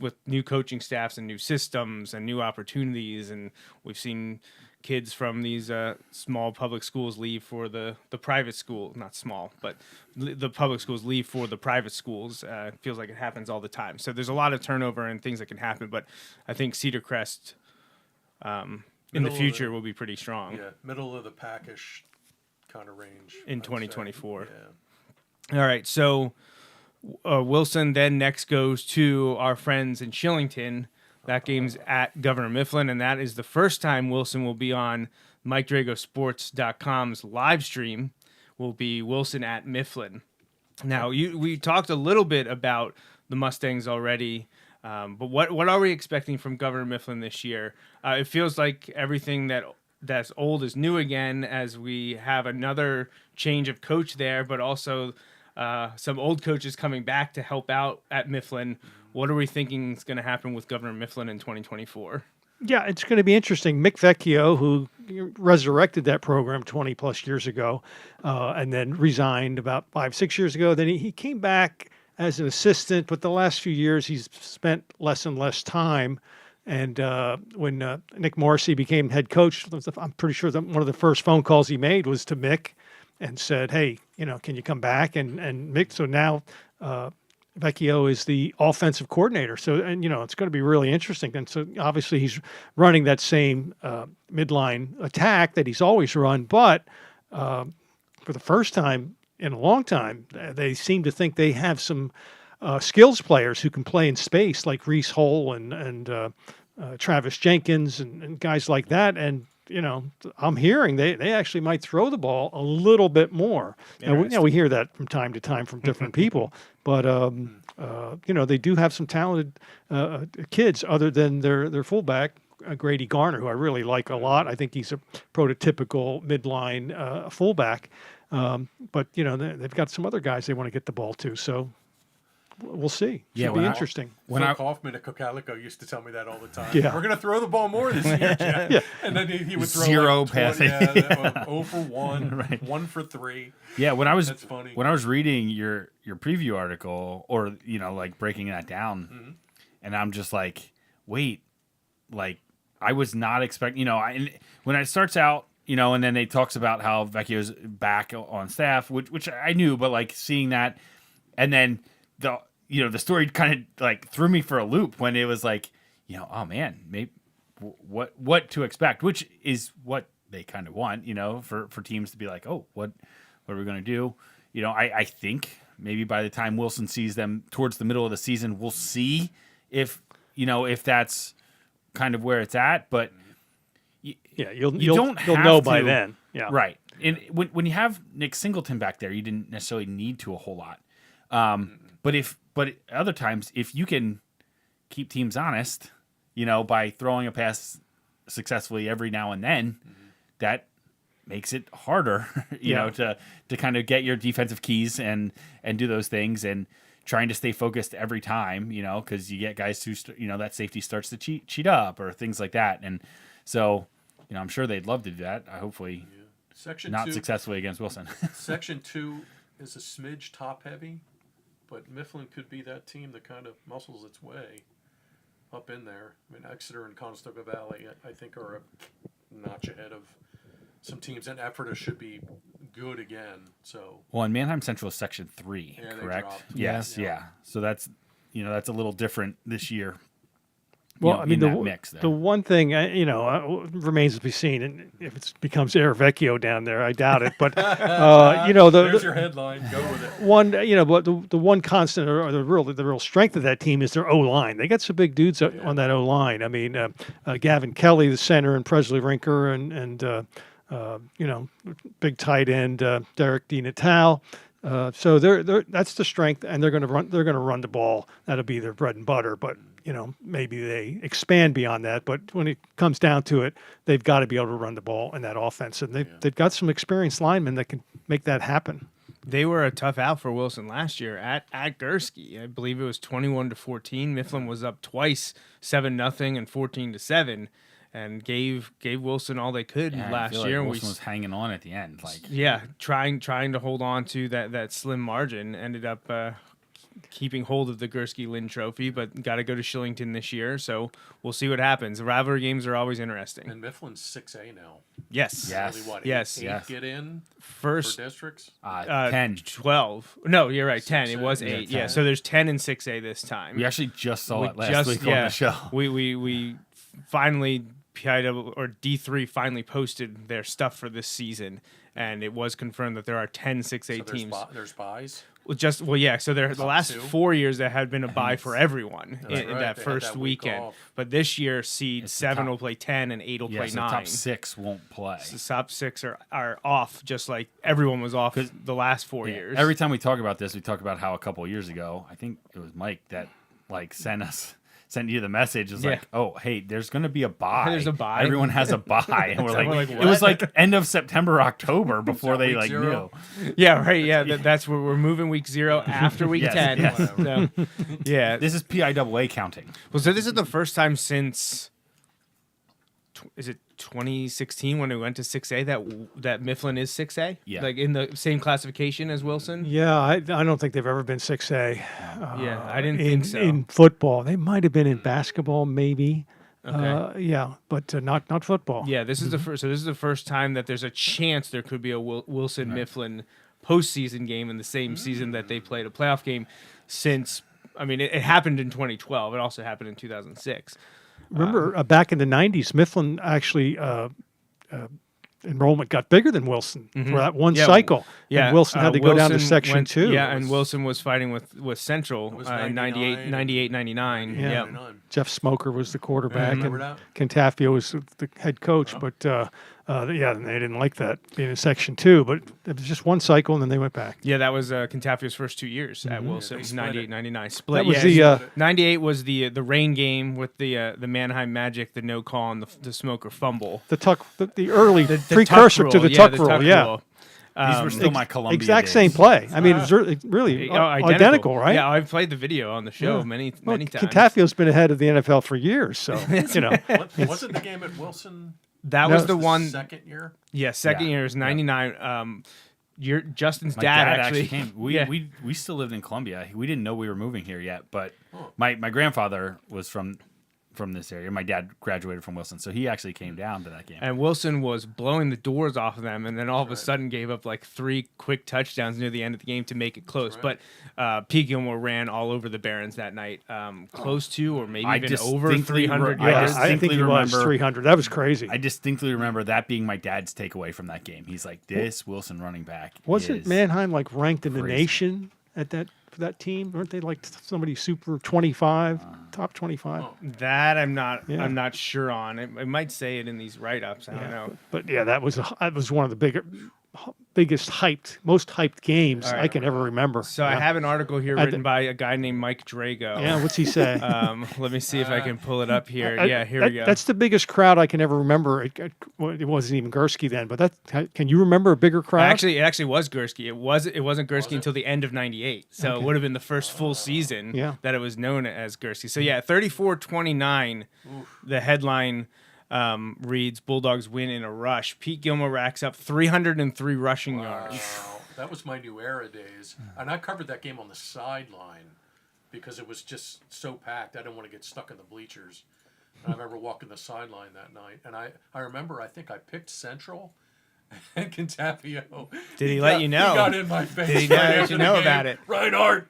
with new coaching staffs and new systems and new opportunities. And we've seen kids from these small public schools leave for the private school. Not small, but the public schools leave for the private schools. It feels like it happens all the time. So there's a lot of turnover and things that can happen. But I think Cedar Crest in the Middle of future the- will be pretty strong Yeah, middle of the packish kind of range. in I'd say. 2024. Yeah. All right, so Wilson then next goes to our friends in Shillington. That game's at Governor Mifflin, and that is the first time Wilson will be on MikeDragosports.com's live stream. Will be Wilson at Mifflin. Now, we talked a little bit about the Mustangs already, but what are we expecting from Governor Mifflin this year? It feels like everything that's old is new again, as we have another change of coach there, but also some old coaches coming back to help out at Mifflin. What are we thinking is going to happen with Governor Mifflin in 2024? Yeah, it's going to be interesting. Mick Vecchio, who resurrected that program 20 plus years ago, and then resigned about 5-6 years ago. Then he came back as an assistant, but the last few years he's spent less and less time. And when Nick Morrissey became head coach, I'm pretty sure that one of the first phone calls he made was to Mick and said, "Hey, can you come back?" And Mick, so now Vecchio is the offensive coordinator. So, and it's going to be really interesting. And so obviously he's running that same midline attack that he's always run, but for the first time in a long time, they seem to think they have some skills players who can play in space, like Reese Hole and Travis Jenkins and guys like that. And I'm hearing they actually might throw the ball a little bit more. And we hear that from time to time from different people, but they do have some talented kids other than their fullback, Grady Garner, who I really like a lot. I think he's a prototypical midline fullback. But they've got some other guys they want to get the ball to. So we'll see. Should be interesting. Phil Kaufman at Cocalico used to tell me that all the time. Yeah. We're going to throw the ball more this year, Jeff. Yeah. And then he would throw Zero like 20, passing. 0 for 1, Right. 1 for 3. Yeah, That's funny. when I was reading your preview article, or like breaking that down, and I'm just like, wait, like I was not expecting, when it starts out, and then it talks about how Vecchio's back on staff, which I knew, but like seeing that, and then the story kind of like threw me for a loop when it was like, oh man, maybe what to expect, which is what they kind of want, for teams to be like, oh, what are we going to do? I think maybe by the time Wilson sees them towards the middle of the season, we'll see if that's kind of where it's at, but you'll don't know by then. Yeah, right. And when you have Nick Singleton back there, you didn't necessarily need to a whole lot. But other times, if you can keep teams honest, by throwing a pass successfully every now and then, that makes it harder, to kind of get your defensive keys and do those things and trying to stay focused every time, because you get guys who, that safety starts to cheat up or things like that. And so, I'm sure they'd love to do that. Hopefully not successfully against Wilson. Section 2 is a smidge top heavy, but Mifflin could be that team that kind of muscles its way up in there. I mean, Exeter and Conestoga Valley, I think, are a notch ahead of some teams, and Ephrata should be good again. So and Mannheim Central is Section 3, correct? Yes, yeah. So that's that's a little different this year. Well, I mean, the one thing remains to be seen, and if it becomes Air Vecchio down there, I doubt it. But there's your headline. Go with it. But the one constant or the real strength of that team is their O line. They got some big dudes on that O line. I mean, Gavin Kelly, the center, and Presley Rinker, and big tight end Derek DiNatale. So that's the strength, and they're going to run the ball. That'll be their bread and butter. But maybe they expand beyond that. But when it comes down to it, they've got to be able to run the ball in that offense, and they've got some experienced linemen that can make that happen. They were a tough out for Wilson last year at Gursky. I believe it was 21-14. Mifflin was up twice, 7-0 and 14-7. And gave Wilson all they could last year. Like Wilson was hanging on at the end, trying to hold on to that slim margin. Ended up keeping hold of the Gursky Lynn Trophy, but got to go to Shillington this year. So we'll see what happens. The rivalry games are always interesting. And Mifflin's 6A now. Yes. Only what? Yes. Eight get in first for districts. 10, 12. No, you're right. 10. 6A. It was 8. Yeah. So there's 10 in 6A this time. We actually just saw it last week on the show. We finally. PIW or D3 finally posted their stuff for this season, and it was confirmed that there are 10 6A teams. There's buys? So the last 4 years there had been a bye for everyone in that They first had that weekend. week off. But this year, seed 7 will play 10 and 8 will play 9. The top 6 won't play. So the top 6 are off, just like everyone was off the last 4 years. Every time we talk about this, we talk about how a couple of years ago, I think it was Mike that sent you the message. It's like, oh, hey, there's going to be a bye. There's a bye. Everyone has a bye. And we're like what? It was like end of September, October before they knew. Yeah, right. Yeah, that's where we're moving week 0 after week 10. Yes. So, yeah. This is PIAA counting. Well, so this is the first time since, is it 2016 when we went to 6A that Mifflin is 6A? Yeah. Like in the same classification as Wilson? Yeah, I don't think they've ever been 6A. Yeah, I didn't think so. In football, they might have been in basketball, maybe. Okay. But not football. Yeah, this is the first. So this is the first time that there's a chance there could be a Wilson Mifflin postseason game in the same season that they played a playoff game. Since it happened in 2012. It also happened in 2006. Remember, back in the 90s, Mifflin actually enrollment got bigger than Wilson for that one cycle. Yeah, and Wilson had to go down to Section 2. Yeah, and Wilson was fighting with Central in 98, 99. Yeah. Yep. Jeff Smoker was the quarterback, and that. Contafio was the head coach. But they didn't like that being in Section 2. But it was just one cycle, and then they went back. Yeah, that was Contafio's first 2 years at Wilson. It was 98, 99. Split. That was 98 was the rain game with the Mannheim Magic, the no call, and the Smoker fumble. The early The precursor tuck to the rule. tuck The rule. tuck Yeah. rule. These were still my Columbia Exact days. same play. I mean, it was really identical, right? Yeah, I've played the video on the show many times. Contafio's been ahead of the NFL for years, so Wasn't the game at Wilson That was the one. second year? Yeah, second year is 99. Justin's My dad dad actually came. yeah. We still lived in Columbia. We didn't know we were moving here yet, but my grandfather was from this area. My dad graduated from Wilson, so he actually came down to that game. And Wilson was blowing the doors off of them, and then all of a sudden gave up like 3 quick touchdowns near the end of the game to make it close. But Pete Gilmore ran all over the Barons that night, close to or maybe even over 300 yards. I think he was 300. That was crazy. I distinctly remember that being my dad's takeaway from that game. He's like, "This Wilson running back Wasn't is Manheim like ranked in the crazy." nation at that for that team? Weren't they like somebody super 25, top 25? That I'm not Yeah. I'm not sure on. It might say it in these write-ups. I don't know. But yeah, that was one of the biggest most hyped games All right. I can ever remember. So yeah. I have an article here written by a guy named Mike Drago. Yeah, what's he say? Let me see if I can pull it up here. Here we go. That's the biggest crowd I can ever remember. It wasn't even Gursky then, but can you remember a bigger crowd? Actually, it actually was Gursky. It wasn't Gursky until the end of '98. So it would have been the first full season that it was known as Gursky. So yeah, 34-29. The headline reads Bulldogs win in a rush. Pete Gilmore racks up 303 rushing yards. Wow, that was my New Era days, and I covered that game on the sideline because it was just so packed. I didn't want to get stuck in the bleachers. And I remember walking the sideline that night, and I remember I think I picked Central and Contapio. Did he let you know? He got in my face. Did he right let after you the know game. about it? Reinhart,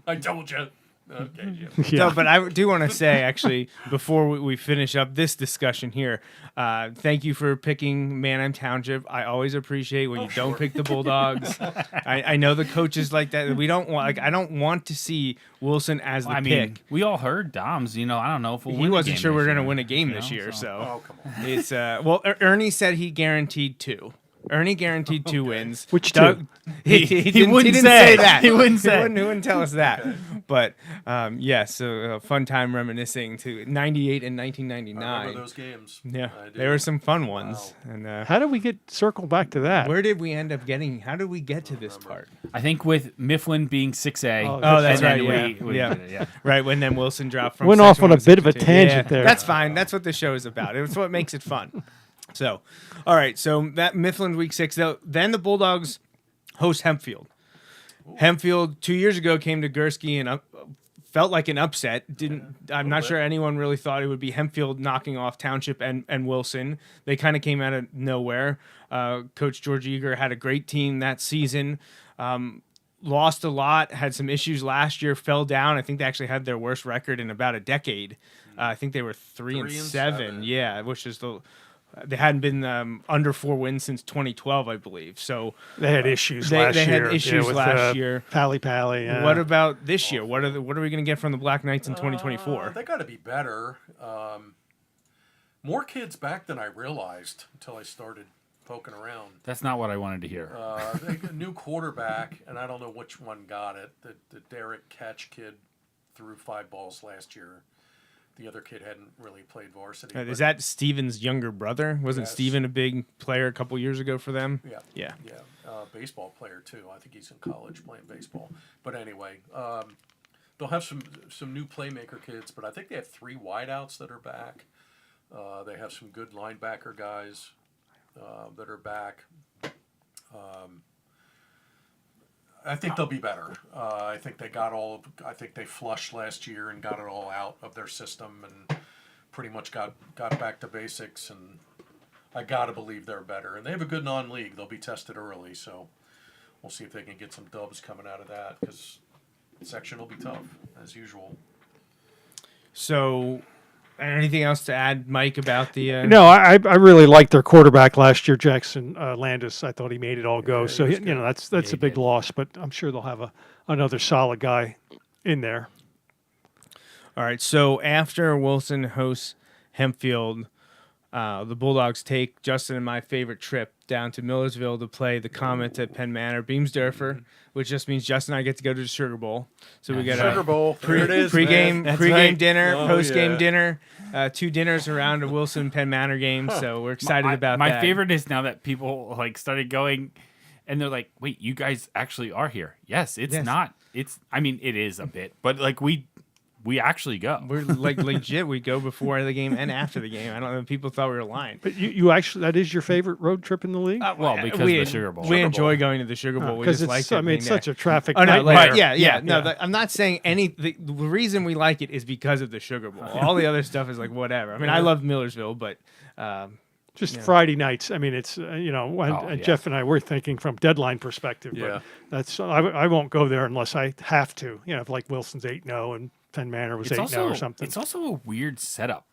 I told you. Okay, Jim. No, but I do want to say, actually, before we finish up this discussion here, thank you for picking Manheim Township. I always appreciate when you don't pick the Bulldogs. I know the coaches like that. We don't want. I don't want to see Wilson as the pick. We all heard Dom's. I don't know if we'll He win wasn't the game sure we this were going to year, win a game you this know, year, so. so Oh, come on. it's well. Ernie said he guaranteed 2. Ernie guaranteed 2 wins. Which Doug, two? He didn't wouldn't say say. that. He wouldn't say. He wouldn't tell us that. But yeah, so a fun time reminiscing to '98 and I 1999. remember those games. Yeah, I do. there were some fun ones. And How did we circle back to that? where did we end up getting? How did we get to this part? I think with Mifflin being 6A. Oh, Oh, that's and right. then Yeah, we yeah. did it, yeah. Right when then Wilson dropped from Went off section on one a to bit of a section two. tangent Yeah, there. That's fine. That's what the show is about. It's what makes it fun. So, all right. So that Mifflin week 6. Then the Bulldogs host Hempfield. Hempfield 2 years ago came to Gursky and felt like an upset. I'm not sure anyone really thought it would be Hempfield knocking off Township and Wilson. They kind of came out of nowhere. Coach George Eager had a great team that season. Lost a lot, had some issues last year, fell down. I think they actually had their worst record in about a decade. I think they were 3-7. Yeah, which is they hadn't been under 4 wins since 2012, I believe. So They had issues they last year. had issues with, last year. Pally. Yeah. What about this year? What are we going to get from the Black Knights in 2024? They got to be better. More kids back than I realized until I started poking around. That's not what I wanted to hear. They got a new quarterback, and I don't know which one got it. The Derek Catch kid threw 5 balls last year. The other kid hadn't really played varsity. Is that Steven's younger brother? Wasn't Yes. Steven a big player a couple years ago for them? Yeah. Baseball player too. I think he's in college playing baseball. But anyway, they'll have some new playmaker kids. But I think they have 3 wideouts that are back. They have some good linebacker guys that are back. I think they'll be better. I think I think they flushed last year and got it all out of their system and pretty much got back to basics. And I gotta believe they're better. And they have a good non-league. They'll be tested early, so we'll see if they can get some dubs coming out of that because section will be tough as usual. So, anything else to add, Mike, about the? No, I really liked their quarterback last year, Jackson Landis. I thought he made it all go. Yeah, So he was that's a big loss, but I'm sure they'll have another solid guy in there. All right. So after Wilson hosts Hempfield, the Bulldogs take Justin and my favorite trip down to Millersville to play the Comets at Penn Manor, Beamsdorfer, which just means Justin and I get to go to the Sugar Bowl. So we get Sugar Bowl. There it is, pregame man. pregame dinner, Oh, postgame yeah. dinner, 2 dinners around a Wilson Penn Manor game. So we're excited about my that. favorite is now that people started going, and they're like, "Wait, you guys actually are here?" Yes, it's Yes. not. It is a bit, but we we actually go. We're like legit. We go before the game and after the game. I don't know. People thought we were lying. But you actually, that is your favorite road trip in the league? Well, because of the Sugar Bowl. We enjoy going to the Sugar Bowl. We Because just like it's, it I mean, being it's there. such a traffic Oh no! nightmare. Like, yeah. No, I'm not saying any. The reason we like it is because of the Sugar Bowl. All the other stuff is like whatever. I mean, I love Millersville, but Just Friday nights. I mean, it's and Jeff and I were thinking from deadline perspective. Yeah. But that's I won't go there unless I have to. If like Wilson's 8-0 and Penn Manor was 8-0 or something. It's also a weird setup,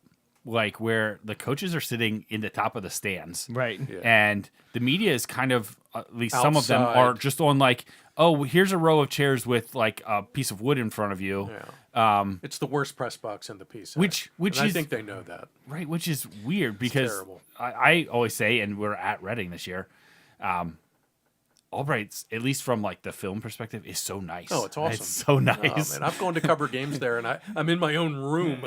like where the coaches are sitting in the top of the stands, right. Yeah. and the media is kind of, at least some of them Outside. are just on like, oh, here's a row of chairs with like a piece of wood in front of you. Yeah. It's the worst press box in the piece. Which and is I think they know that. right, which is weird because terrible. I always say, and we're at Reading this year, Albright's, at least from like the film perspective, is so nice. Oh, it's awesome. It's so nice. Oh, man, I've gone to cover games there, and I'm in my own room,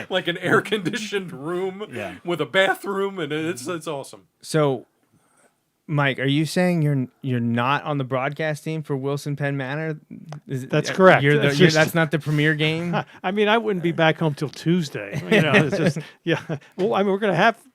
like an air conditioned room with a bathroom, and it's awesome. So, Mike, are you saying you're not on the broadcast team for Wilson Penn Manor? That's correct. That's not the premier game. I mean, I wouldn't be back home till Tuesday. It's just Well, I mean,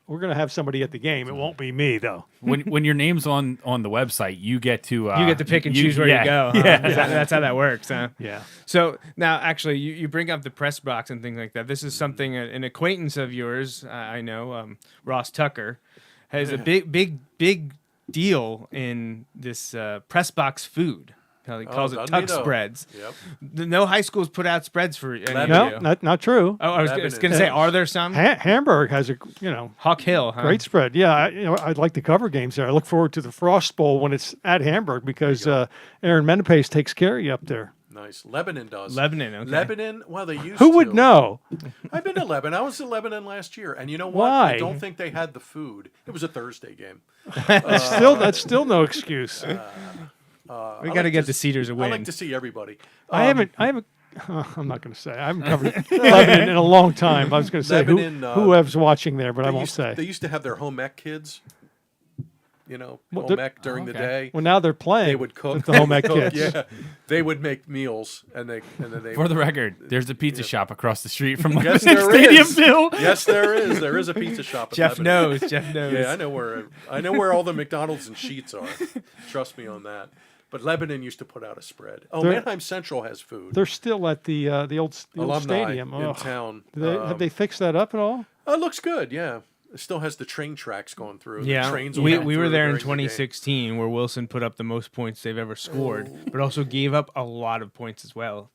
we're gonna have somebody at the game. It won't be me though. When your name's on the website, you get to pick and choose where you go. Huh? Yeah, That's how that works. Huh? Yeah. So now, actually, you bring up the press box and things like that. This is something an acquaintance of yours, I know, Ross Tucker, has a big deal in this press box food. He calls it tuck spreads. Yep. No high schools put out spreads for any of No, you. not true. Oh, I was going to say, are there some? Hamburg has a Hawk Hill, huh? great spread. Yeah, I'd like to cover games there. I look forward to the Frost Bowl when it's at Hamburg because Aaron Menepace takes care of you up there. Nice. Lebanon does. Lebanon, okay. Lebanon, well, they used to. Who would know? I've been to Lebanon. I was in Lebanon last year. And you know what? Why? I don't think they had the food. It was a Thursday game. That's still no excuse. We got to get the Cedars a win. I like to see everybody. I haven't. I'm not going to say. I haven't covered Lebanon in a long time. I was going to say Lebanon, whoever's watching there, but I won't say. They used to have their home ec kids. Home they're- ec during the day. Well, now they're playing. They would cook. with the home ec Cook, kids. Yeah, they would make meals, and then they. For the record, there's a pizza shop across the street from Yes, Lebanon there Stadium is. too. Yes, there is. There is a pizza shop. At Jeff Lebanon. knows. Jeff knows. Yeah, I know where all the McDonald's and Sheetz are. Trust me on that. But Lebanon used to put out a spread. Oh, Mannheim Central has food. They're still at the old Alumni stadium. in town. Have they fixed that up at all? It looks good. Yeah, it still has the train tracks going through. Yeah, the trains we will were through there in during the game. 2016 where Wilson put up the most points they've ever scored, but also gave up a lot of points as well.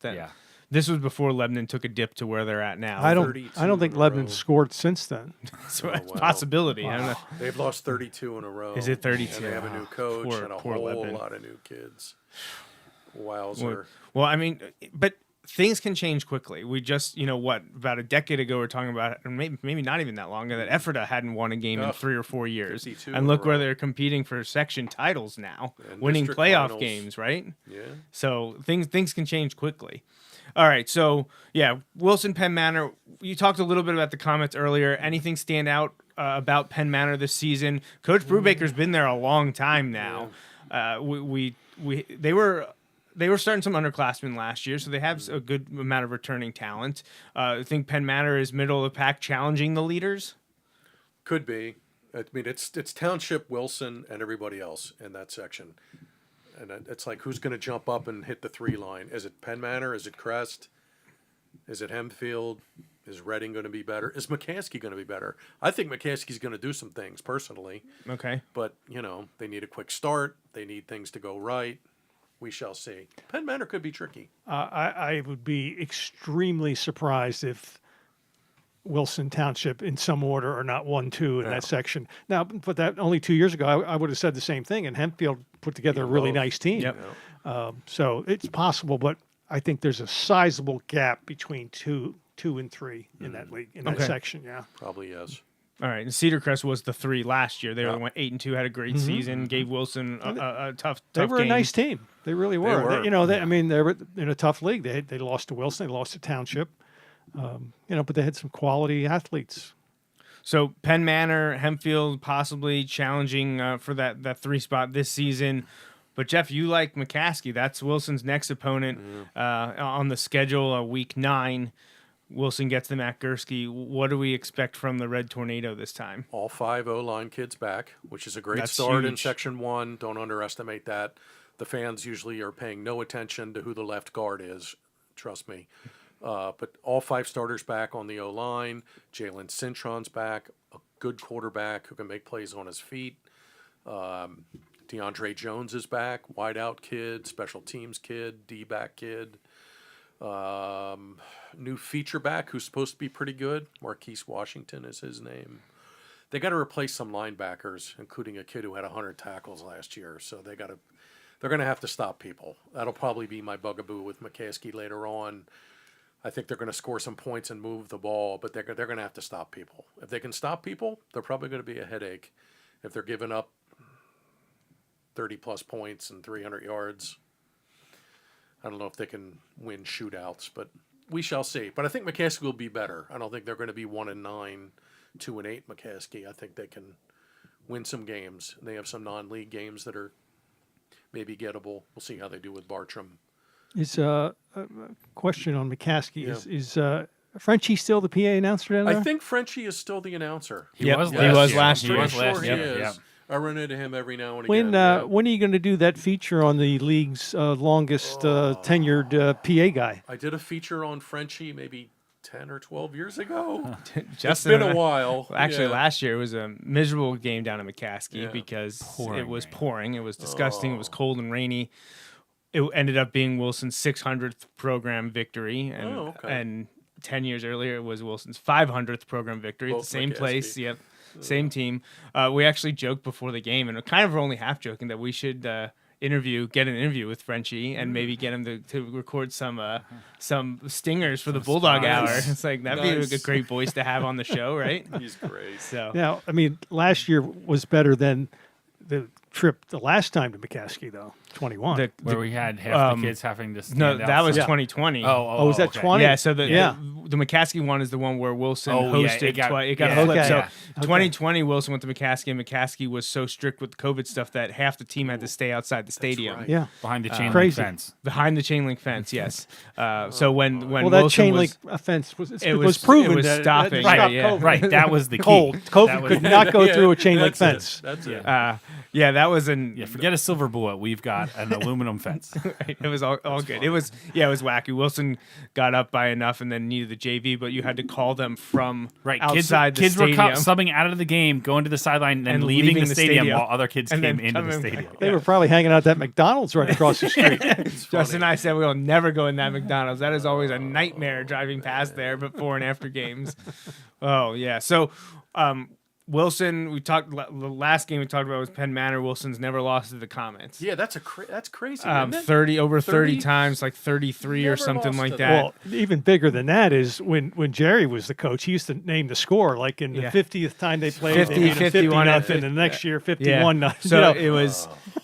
This was before Lebanon took a dip to where they're at now. I don't 32 think in a Lebanon row. scored since then. So it's a wow. possibility. I don't know. They've lost 32 in a row. Is it 32? And they have a new coach and a Poor whole Lebanon. lot of new kids. Wowzer. Well, I mean, but things can change quickly. We just, about a decade ago, we were talking about, and maybe not even that long ago, that Ephrata hadn't won a game in 3 or 4 years. 52 And in look a where row. they're competing for section titles now, And winning district playoff finals. games, right? Yeah. So things can change quickly. All right, so Wilson Penn Manor. You talked a little bit about the comments earlier. Anything stand out about Penn Manor this season? Coach Brubaker's been there a long time now. They were starting some underclassmen last year, so they have a good amount of returning talent. I think Penn Manor is middle of the pack, challenging the leaders. Could be. I mean, it's Township, Wilson, and everybody else in that section. And it's like, who's going to jump up and hit the 3 line? Is it Penn Manor? Is it Crest? Is it Hempfield? Is Reading going to be better? Is McCaskey going to be better? I think McCaskey's going to do some things personally. Okay. But, they need a quick start. They need things to go right. We shall see. Penn Manor could be tricky. I would be extremely surprised if Wilson Township, in some order, are not 1-2 in that section. Now, but that only 2 years ago, I would have said the same thing. And Hempfield put together a really nice team. Yep. So it's possible, but I think there's a sizable gap between 2 and 3 in that league, in that section. Yeah. Probably yes. All right. And Cedar Crest was the 3 last year. They went 8-2, had a great season, gave Wilson a tough They were game. a nice team. They really were. were. They were in a tough league. They lost to Wilson. They lost to Township. But they had some quality athletes. So Penn Manor, Hempfield possibly challenging for that 3 spot this season. But Jeff, you like McCaskey. That's Wilson's next opponent on the schedule, week 9. Wilson gets them at Gursky. What do we expect from the Red Tornado this time? All 5 O-line kids back, which is a great That's start in huge. Section 1. Don't underestimate that. The fans usually are paying no attention to who the left guard is. Trust me. But all 5 starters back on the O-line. Jalen Cintron's back, a good quarterback who can make plays on his feet. DeAndre Jones is back, wideout kid, special teams kid, D-back kid. New feature back who's supposed to be pretty good. Marquise Washington is his name. They got to replace some linebackers, including a kid who had 100 tackles last year. So they're going to have to stop people. That'll probably be my bugaboo with McCaskey later on. I think they're going to score some points and move the ball, but they're going to have to stop people. If they can stop people, they're probably going to be a headache. If they're giving up 30-plus points and 300 yards, I don't know if they can win shootouts, but we shall see. But I think McCaskey will be better. I don't think they're going to be 1-9, 2-8 McCaskey. I think they can win some games. They have some non-league games that are maybe gettable. We'll see how they do with Bartram. Is a question on McCaskey. Yeah. Is Frenchie still the PA announcer down there? I think Frenchie is still the announcer. He Yep, was he last was year. last He year. was Pretty last sure year. he Yep. is. I run into him every now and when again. Yeah. when are you going to do that feature on the league's longest tenured PA guy? I did a feature on Frenchie maybe 10 or 12 years ago. It's Justin been and a I- while. Actually, Yeah. last year it was a miserable game down in McCaskey Yeah. because Pouring it was rain. pouring. It was disgusting. It was cold and rainy. It ended up being Wilson's 600th program victory, and Oh, okay. and 10 years earlier it was Wilson's 500th program victory at Both the same McCaskey. place. Yep, same team. We actually joked before the game, and kind of only half joking, that we should get an interview with Frenchie and maybe get him to record some stingers for the Bulldog Hour. nice. It's like that'd Nice. be a great voice to have on the show, right? He's great. So Now, I mean, last year was better than the trip the last time to McCaskey, though. 21. Where we had half the kids having to stand no, that was outside. 2020. Oh, was that okay. 20? Yeah, so Yeah. the McCaskey one is the one where Wilson Oh, yeah, hosted. it got- It got yeah. flipped. Okay. So Yeah. 2020, Wilson went to McCaskey, and McCaskey was so strict with COVID stuff that half the team had to stay outside the stadium. right. Yeah. Behind the chain link Crazy. fence. Behind the chain link fence, yes. So when Well, that Wilson chain was, link offense was it was was- proven it was that stopping, that right, stopped yeah. COVID. Right, that was the key. Cold. That COVID was- could not go through a chain link That's it. fence. That's it. yeah, that was an Yeah, forget a silver bullet. We've got an aluminum fence. It was all good. It was wacky. Wilson got up by enough and then needed the JV, but you had to call them from Right, outside kids the were stadium. subbing out of the game, going to the sideline, and leaving the stadium while other kids and came then into the coming stadium. back. They were probably hanging out at that McDonald's right across the street. Justin and I said we'll never go in that McDonald's. That is always a nightmare driving past there before and after games. Oh yeah. So Wilson, the last game we talked about was Penn Manor. Wilson's never lost to the Comets. Yeah, that's crazy. Isn't it? 30 30 times, like 33 or Never something lost like to that. Well, even bigger than that is when Jerry was the coach, he used to name the score. Like in the Yeah. 50th time they played, 50, they made it 51, 50-0, and the next year 51-0. So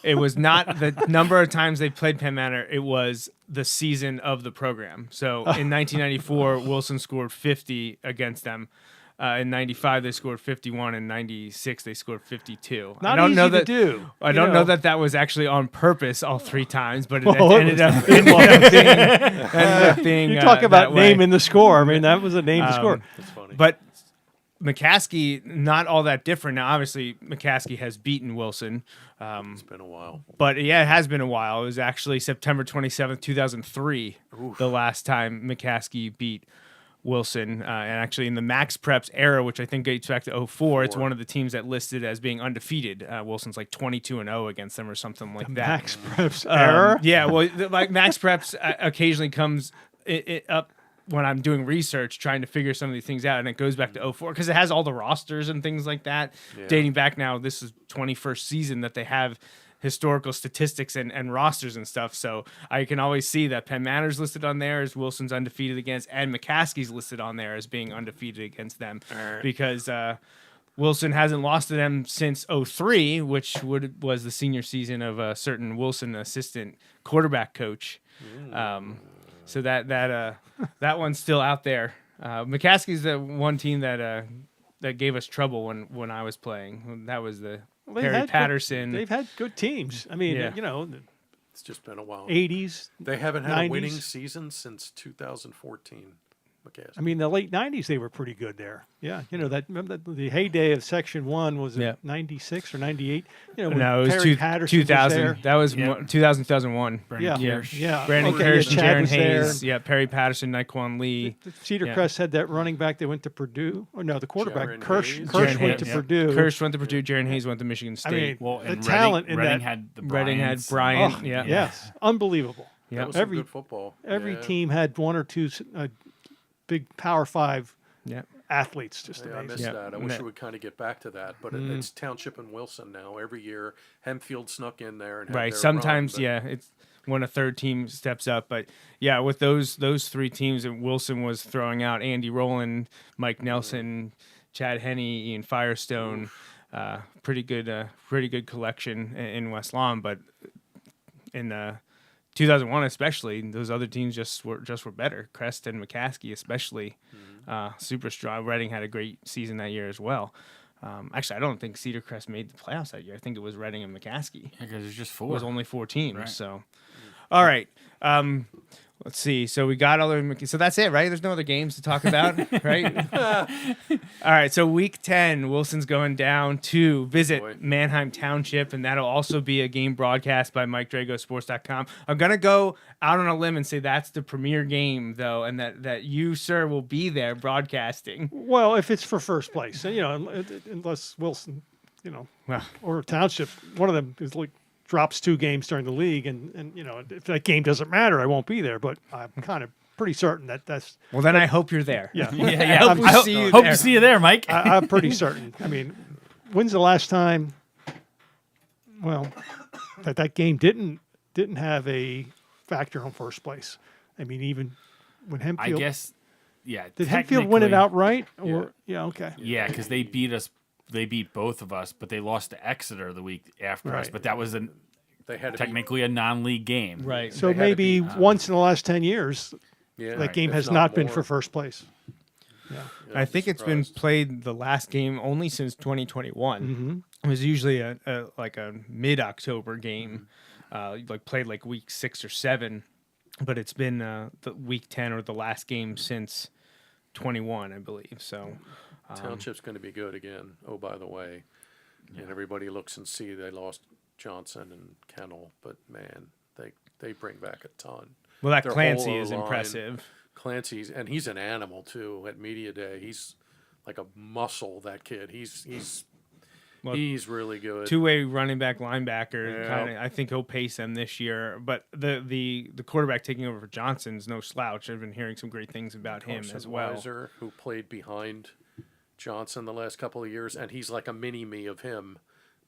it was not the number of times they played Penn Manor. It was the season of the program. So in 1994, Wilson scored 50 against them. In 95, they scored 51. In 96, they scored 52. Not I don't easy know to that, do. I don't know that was actually on purpose all 3 times, but it Well, it ended up being You talk about that way. naming the score. I mean, that was a name to score. That's funny. But McCaskey, not all that different. Now, obviously, McCaskey has beaten Wilson. It's been a while. But yeah, it has been a while. It was actually September 27th, 2003, the last time McCaskey beat Wilson. And actually in the Max Preps era, which I think dates back to 04, it's one of the teams that listed as being undefeated. Wilson's like 22-0 against them or something like that. Max Preps error. Yeah, well, like Max Preps occasionally comes up when I'm doing research, trying to figure some of these things out, and it goes back to 04 because it has all the rosters and things like that, dating back now. This is 21st season that they have historical statistics and rosters and stuff. So I can always see that Penn Manor's listed on there as Wilson's undefeated against, and McCaskey's listed on there as being undefeated against them because Wilson hasn't lost to them since 03, which was the senior season of a certain Wilson assistant quarterback coach. So that one's still out there. McCaskey's the one team that gave us trouble when I was playing. That was the Well, Perry Patterson. They've had good teams. I mean, Yeah. you know, It's just been a while. 80s. They haven't had 90s. a winning season since 2014. McCaskey. I mean, the late '90s they were pretty good there. Yeah, remember the heyday of Section 1 was it 96 or '98? When No, it was Perry Patterson 2000. was there. That was Yep. 2000, 2001. Brandon Yeah, Kirsch. yeah. Brandon Okay, Kirsch, yeah, Chad Jaron was there. Hayes, Perry Patterson, Naquan Lee. Cedar Yeah. Crest had that running back that went to Purdue. Oh no, the quarterback Jaron Kirsch Hayes. went Jaron to Hayes. Purdue. Kirsch went to Purdue. Jaron Hayes went to Michigan I State. mean, Well, the and talent in Reading that. had the Reading had Bryants. Bryant. Oh, yeah. Yes, unbelievable. Yeah. That was some Every- good football. Every Yeah. team had one or two big Power 5 Yeah. athletes. Just Yeah, I amazing. missed Yeah. that. I wish we would kind of get back to that, but it's Township and Wilson now. Every year, Hempfield snuck in there and had Right. their Sometimes, run, but it's when a third team steps up. But yeah, with those three teams, and Wilson was throwing out Andy Rowland, Mike Nelson, Chad Henney, Ian Firestone. Pretty good collection in West Lawn. But in 2001, especially, those other teams just were better. Crest and McCaskey, especially, super strong. Reading had a great season that year as well. Actually, I don't think Cedar Crest made the playoffs that year. I think it was Reading and McCaskey. Yeah, because there's just It 4. was only 4 teams. Right. So, all right. Let's see. So we got so that's it, right? There's no other games to talk about, right? All right. So week 10, Wilson's going down to visit Boy. Manheim Township, and that'll also be a game broadcast by MikeDragosports.com. I'm gonna go out on a limb and say that's the premier game, though, and that you, sir, will be there broadcasting. Well, if it's for first place, unless Wilson, Well, or Township, one of them is drops 2 games during the league, and if that game doesn't matter, I won't be there. But I'm kind of pretty certain that's well, then I hope you're there. yeah. Yeah. I hope we see you hope there. to see you there, Mike. I'm pretty certain. I mean, when's the last time? Well, that game didn't have a factor on first place. I mean, even when I Hempfield guess, yeah. did Hempfield win it technically- outright? Or okay. Yeah, because they beat us. They beat both of us, but they lost to Exeter the week after us. Right. But that was they had to technically a non-league game. Right. So They had to maybe beat- once in the last 10 years, yeah, that game if has not been more. for first place. Yeah, I I'm think it's been surprised. played the last game only since 2021. It was usually a mid-October game, played week 6 or 7, but it's been the week 10 or the last game since 21, I believe. So Township's going to be good again. Oh, by the way, and everybody looks and see they lost Johnson and Kennel, but man, they bring back a ton. well, that Their Clancy whole is O-line. impressive. Clancy's, and he's an animal too. At media day, he's like a muscle. That kid, he's Well, really good. Two-way running back linebacker. Yeah. Kinda, I think he'll pace them this year. But the quarterback taking over for Johnson's no slouch. I've been hearing some great things about him Carson as well. Weiser, who played behind Johnson the last couple of years, and he's like a mini me of him.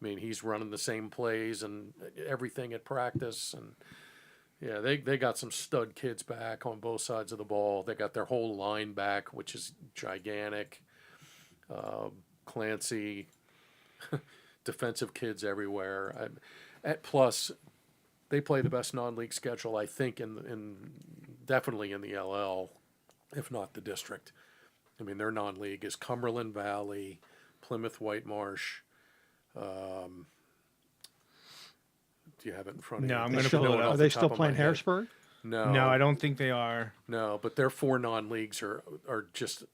I mean, he's running the same plays and everything at practice, and yeah, they got some stud kids back on both sides of the ball. They got their whole line back, which is gigantic. Clancy, defensive kids everywhere. Plus, they play the best non-league schedule, I think, in definitely in the LL, if not the district. I mean, their non-league is Cumberland Valley, Plymouth White Marsh. Do you have it in front of No, you? I'm They gonna still- pull it are up they the still top of my playing head. Harrisburg? No, No, I don't think they are. No, but their 4 non-leagues are just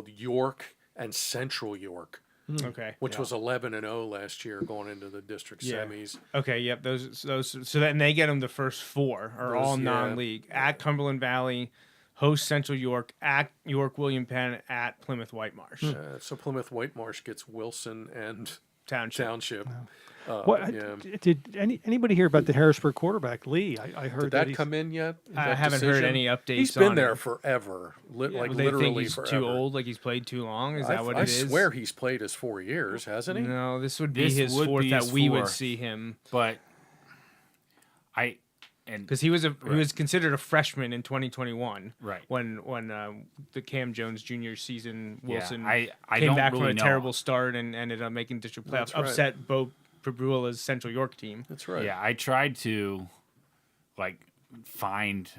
York and Central York, Okay. which was 11-0 last year going into the district Yeah. semis. Okay, yep. Those. So then they get them the first 4 are Those, all yeah. non-league at Cumberland Valley, host Central York, at York William Penn, at Plymouth White Marsh So Plymouth White Marsh gets Wilson and Township. Township. What Yeah. did anybody hear about the Harrisburg quarterback Lee? I heard Did that he's- come in yet? I That haven't heard decision? any updates. He's been on there it. forever, like Well, they literally think he's forever. too old, like he's played too long. Is that what I it is? swear he's played his 4 years, hasn't he? No, this would be This his would 4th be that his we would 4th. see him But because he was considered a freshman in 2021. Right. When the Cam Jones junior season, Wilson I came don't back really from a know. terrible start and ended up making district playoffs, That's right. upset Bo Prabula's Central York team. That's right. Yeah, I tried to find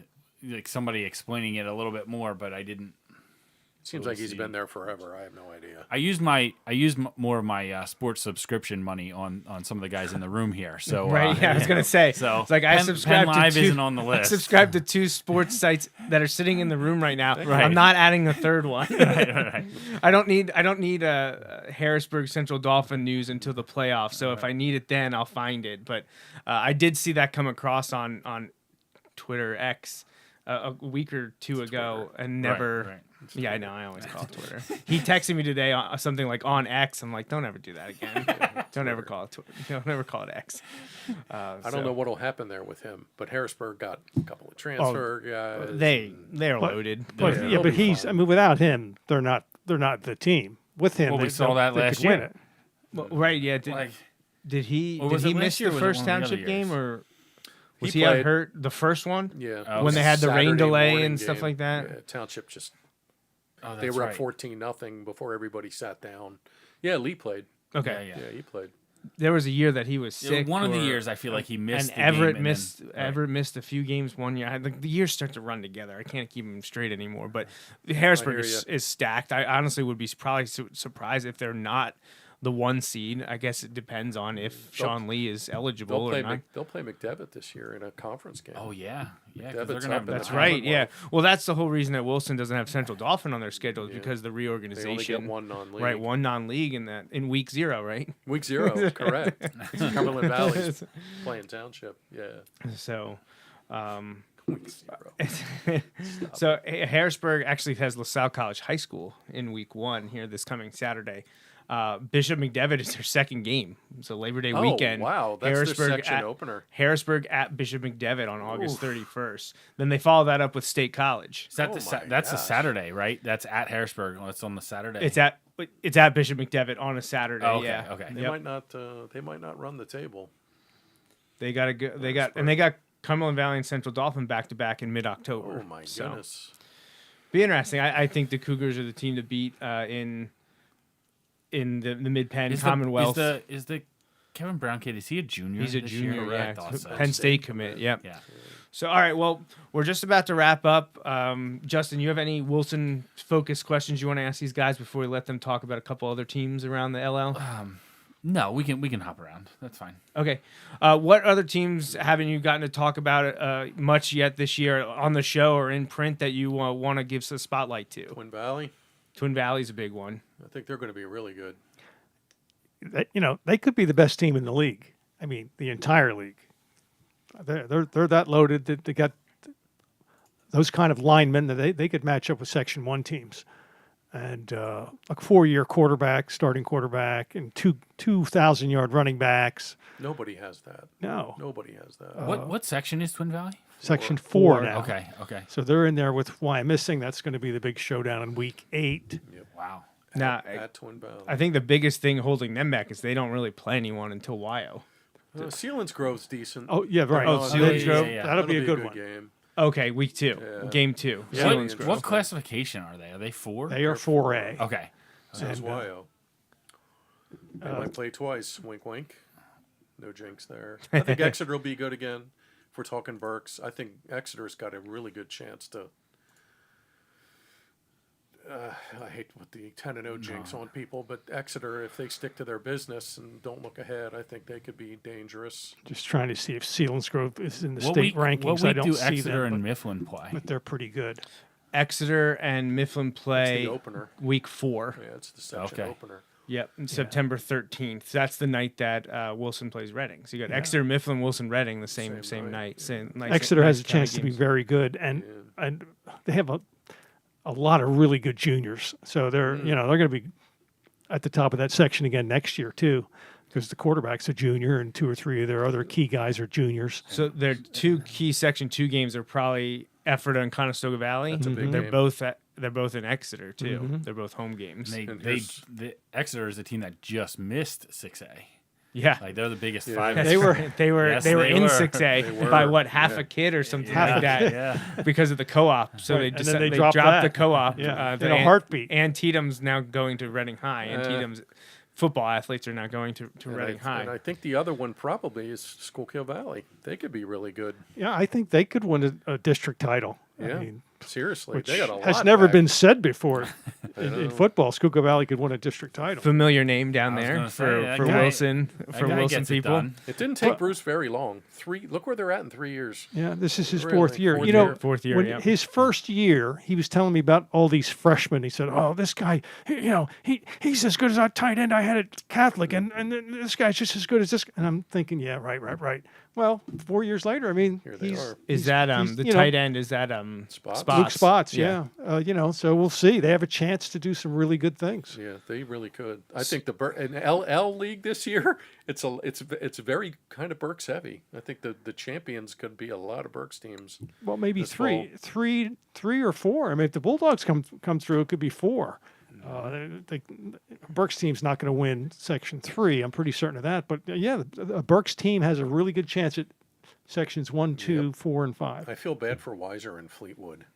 somebody explaining it a little bit more, but I didn't. Seems like he's been there forever. I have no idea. I used more of my sports subscription money on some of the guys in the room here. So Right, yeah, I was gonna say. So it's like I subscribe Penn Live to two, isn't on the list. I subscribe to 2 sports sites that are sitting in the room right now. Right. I'm not adding a third one. right. I don't need Harrisburg Central Dolphin news until the playoffs. So if I need it, then I'll find it. But I did see that come across on Twitter X a week or two ago, and never. Right. Yeah, I know. I always call it Twitter. He texted me today on something like on X. I'm like, don't ever do that again. Don't ever call it Twitter. Don't ever call it X. I don't know what'll happen there with him, but Harrisburg got a couple of transfer guys. They're loaded. But Yeah, but he'll be he's. fine. I mean, without him, they're not the team. With him, Well, we saw that they last could win year. it. Well, right? Yeah. Did he Or was did he it last miss year, the or was it first one of the other township game, years? or was He he out played. hurt the first one? Yeah, Oh, When they had the rain Saturday delay morning and stuff game. like that? Yeah, Township just Oh, they that's were right. up 14-0 before everybody sat down. Yeah, Lee played. Okay. Yeah. Yeah, he played. There was a year that he was sick. One of the or- years I feel like he missed. and the Everett game and missed. then, Everett missed a few games one year. Like the years start to run together. I can't keep them straight anymore. But Harrisburg hear is stacked. I honestly would be probably surprised if they're not the 1 seed. I guess it depends on if Sean Lee is eligible or not. They'll play McDevitt this year in a conference game. Oh yeah. 'Cause they're Devitt's gonna up have in That's the right. Yeah. Commonwealth. Well, that's the whole reason that Wilson doesn't have Central Dolphin on their schedule is Yeah. because the They only reorganization. get one non-league. Right, one non-league in week 0, right? Week 0, correct. Cumberland Valley's playing Township. Yeah. So, Week 0. so Harrisburg actually has LaSalle College High School in week 1 here this coming Saturday. Bishop McDevitt is their second game. So Labor Day weekend. Oh, wow. That's their section opener. Harrisburg at Bishop McDevitt on August 31st. Then they follow that up with State College. Is that Oh my that's a gosh. Saturday, right? That's at Harrisburg. Oh, it's on the Saturday. It's at Bishop McDevitt on a Saturday. Oh, okay, yeah. okay. They Yep. might not run the table. They got they got Cumberland Valley and Central Dolphin back to back in mid-October. Oh my So, goodness. be interesting. I think the Cougars are the team to beat in the Mid-Penn Commonwealth. Is the Kevin Brown kid? Is he a junior? He's a this junior, year? yeah. I thought so. Penn State commit. Yep. Yeah. So, all right. Well, we're just about to wrap up. Justin, you have any Wilson-focused questions you want to ask these guys before we let them talk about a couple other teams around the LL? No, we can hop around. That's fine. Okay. What other teams haven't you gotten to talk about much yet this year on the show or in print that you want to give a spotlight to? Twin Valley, Twin Valley's a big one. I think they're going to be really good. They could be the best team in the league. I mean, the entire league. They're that loaded that they got those kind of linemen that they could match up with Section 1 teams. And a 4-year quarterback, starting quarterback, and two 2,000-yard running backs. Nobody has that. No, Nobody has that. What section is Twin Valley? Section 4 now. Okay. So they're in there with why I'm missing. That's going to be the big showdown in week 8. Wow. Now, At Twin Valley. I think the biggest thing holding them back is they don't really play anyone until YO. Sealands Grove's decent. Oh yeah, right. Oh, Sealands Grove? Yeah. That'll be a good one. game. Okay, week 2, Yeah. game 2. Yeah. Sealands What- Grove. What classification are they? Are they 4? They are 4A. Okay. So is And, YO. They might play twice. Wink, wink. No jinx there. I think Exeter will be good again. If we're talking Berks, I think Exeter's got a really good chance to. I hate to put the 10-0 jinx on people, but Exeter, if they stick to their business and don't look ahead, I think they could be dangerous. Just trying to see if Sealands Grove is in the What state week, rankings. what I week don't do see Exeter them, and Mifflin play? but they're pretty good. Exeter and Mifflin It's play the opener. week 4. Yeah, it's the section Okay. opener. Yep, September 13th. That's the night that Wilson plays Reading. So you got Exeter, Mifflin, Wilson, Reading the same Same night. night. Same nice, Exeter has a nice kinda chance to be games. very good, and they have a lot of really good juniors. So they're they're going to be at the top of that section again next year too, because the quarterback's a junior and 2 or 3 of their other key guys are juniors. So their 2 key Section 2 games are probably Ephrata and Conestoga Valley. That's a big They're game. both in Exeter too. They're both home games. And And the Exeter is the team that just missed 6A. Yeah. Like they're the biggest Yeah. 5. That's They were- right. they were Yes, they were they in were. 6A They were. by half Yeah. a kid or something Yeah. like that Yeah. because of the co-op. So Right, they and just then they they dropped, dropped the that. co-op. Yeah, The in a heartbeat. Antietam's now going to Reading High. Antietam's football athletes are now going to Reading High. And I think the other one probably is Schuylkill Valley. They could be really good. Yeah, I think they could win a district title. Yeah. I mean, Seriously, which they got a lot has never back. been said before in football. Schuylkill Valley could win a district title. Familiar name down I was there gonna for, say, that for guy- Wilson, that for guy Wilson gets it people. done. It didn't take Bruce very long. Look where they're at in 3 years. Yeah, this is his Really? fourth year. Fourth You know, year. Fourth year, when yeah. his first year, he was telling me about all these freshmen. He said, "Oh, this guy, he's as good as our tight end I had at Catholic, and then this guy's just as good as this." And I'm thinking, yeah, right. Well, 4 years later, I mean, Here they are. Is that he's, the you know, tight end? Is that Spots? Luke Spots? Yeah. Yeah. So we'll see. They have a chance to do some really good things. Yeah, they really could. I think in LL League this year, it's very kind of Berks heavy. I think the champions could be a lot of Berks teams. Well, maybe this three or four. I mean, if the Bulldogs come through, it could be four. Berks team's not going to win Section 3. I'm pretty certain of that. But yeah, the Berks team has a really good chance at Sections 1, 2, 4, and 5. I feel bad for Weiser and Fleetwood,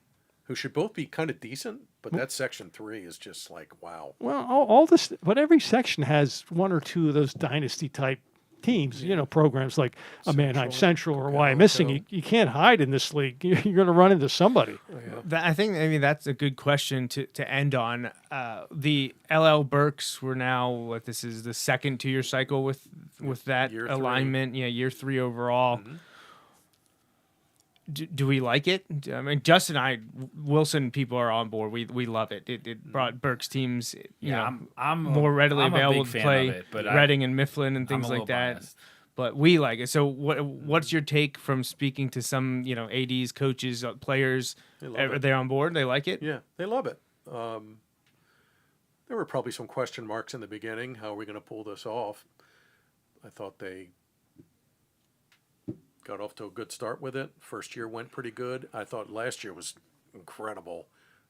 who should both be kind of decent, but that Section 3 is just like, wow. Well, all this, but every section has one or two of those dynasty type teams. Programs like a Mannheim Central or Wyomissing. You can't hide in this league. You're going to run into somebody. I think that's a good question to end on. The LL Burks were now this is the second 2-year cycle with that Year 3. alignment. Yeah, year 3 overall. Mm-hmm. Do we like it? I mean, Justin and I, Wilson people are on board. We love it. It brought Burke's teams, I'm more readily I'm a available big to fan play of it, but Reading and Mifflin and things I'm a like little that. biased. But we like it. So what's your take from speaking to some ADs, coaches, players? Are they on board? They like it? Yeah, they love it. There were probably some question marks in the beginning. How are we going to pull this off? I thought they got off to a good start with it. First year went pretty good. I thought last year was incredible.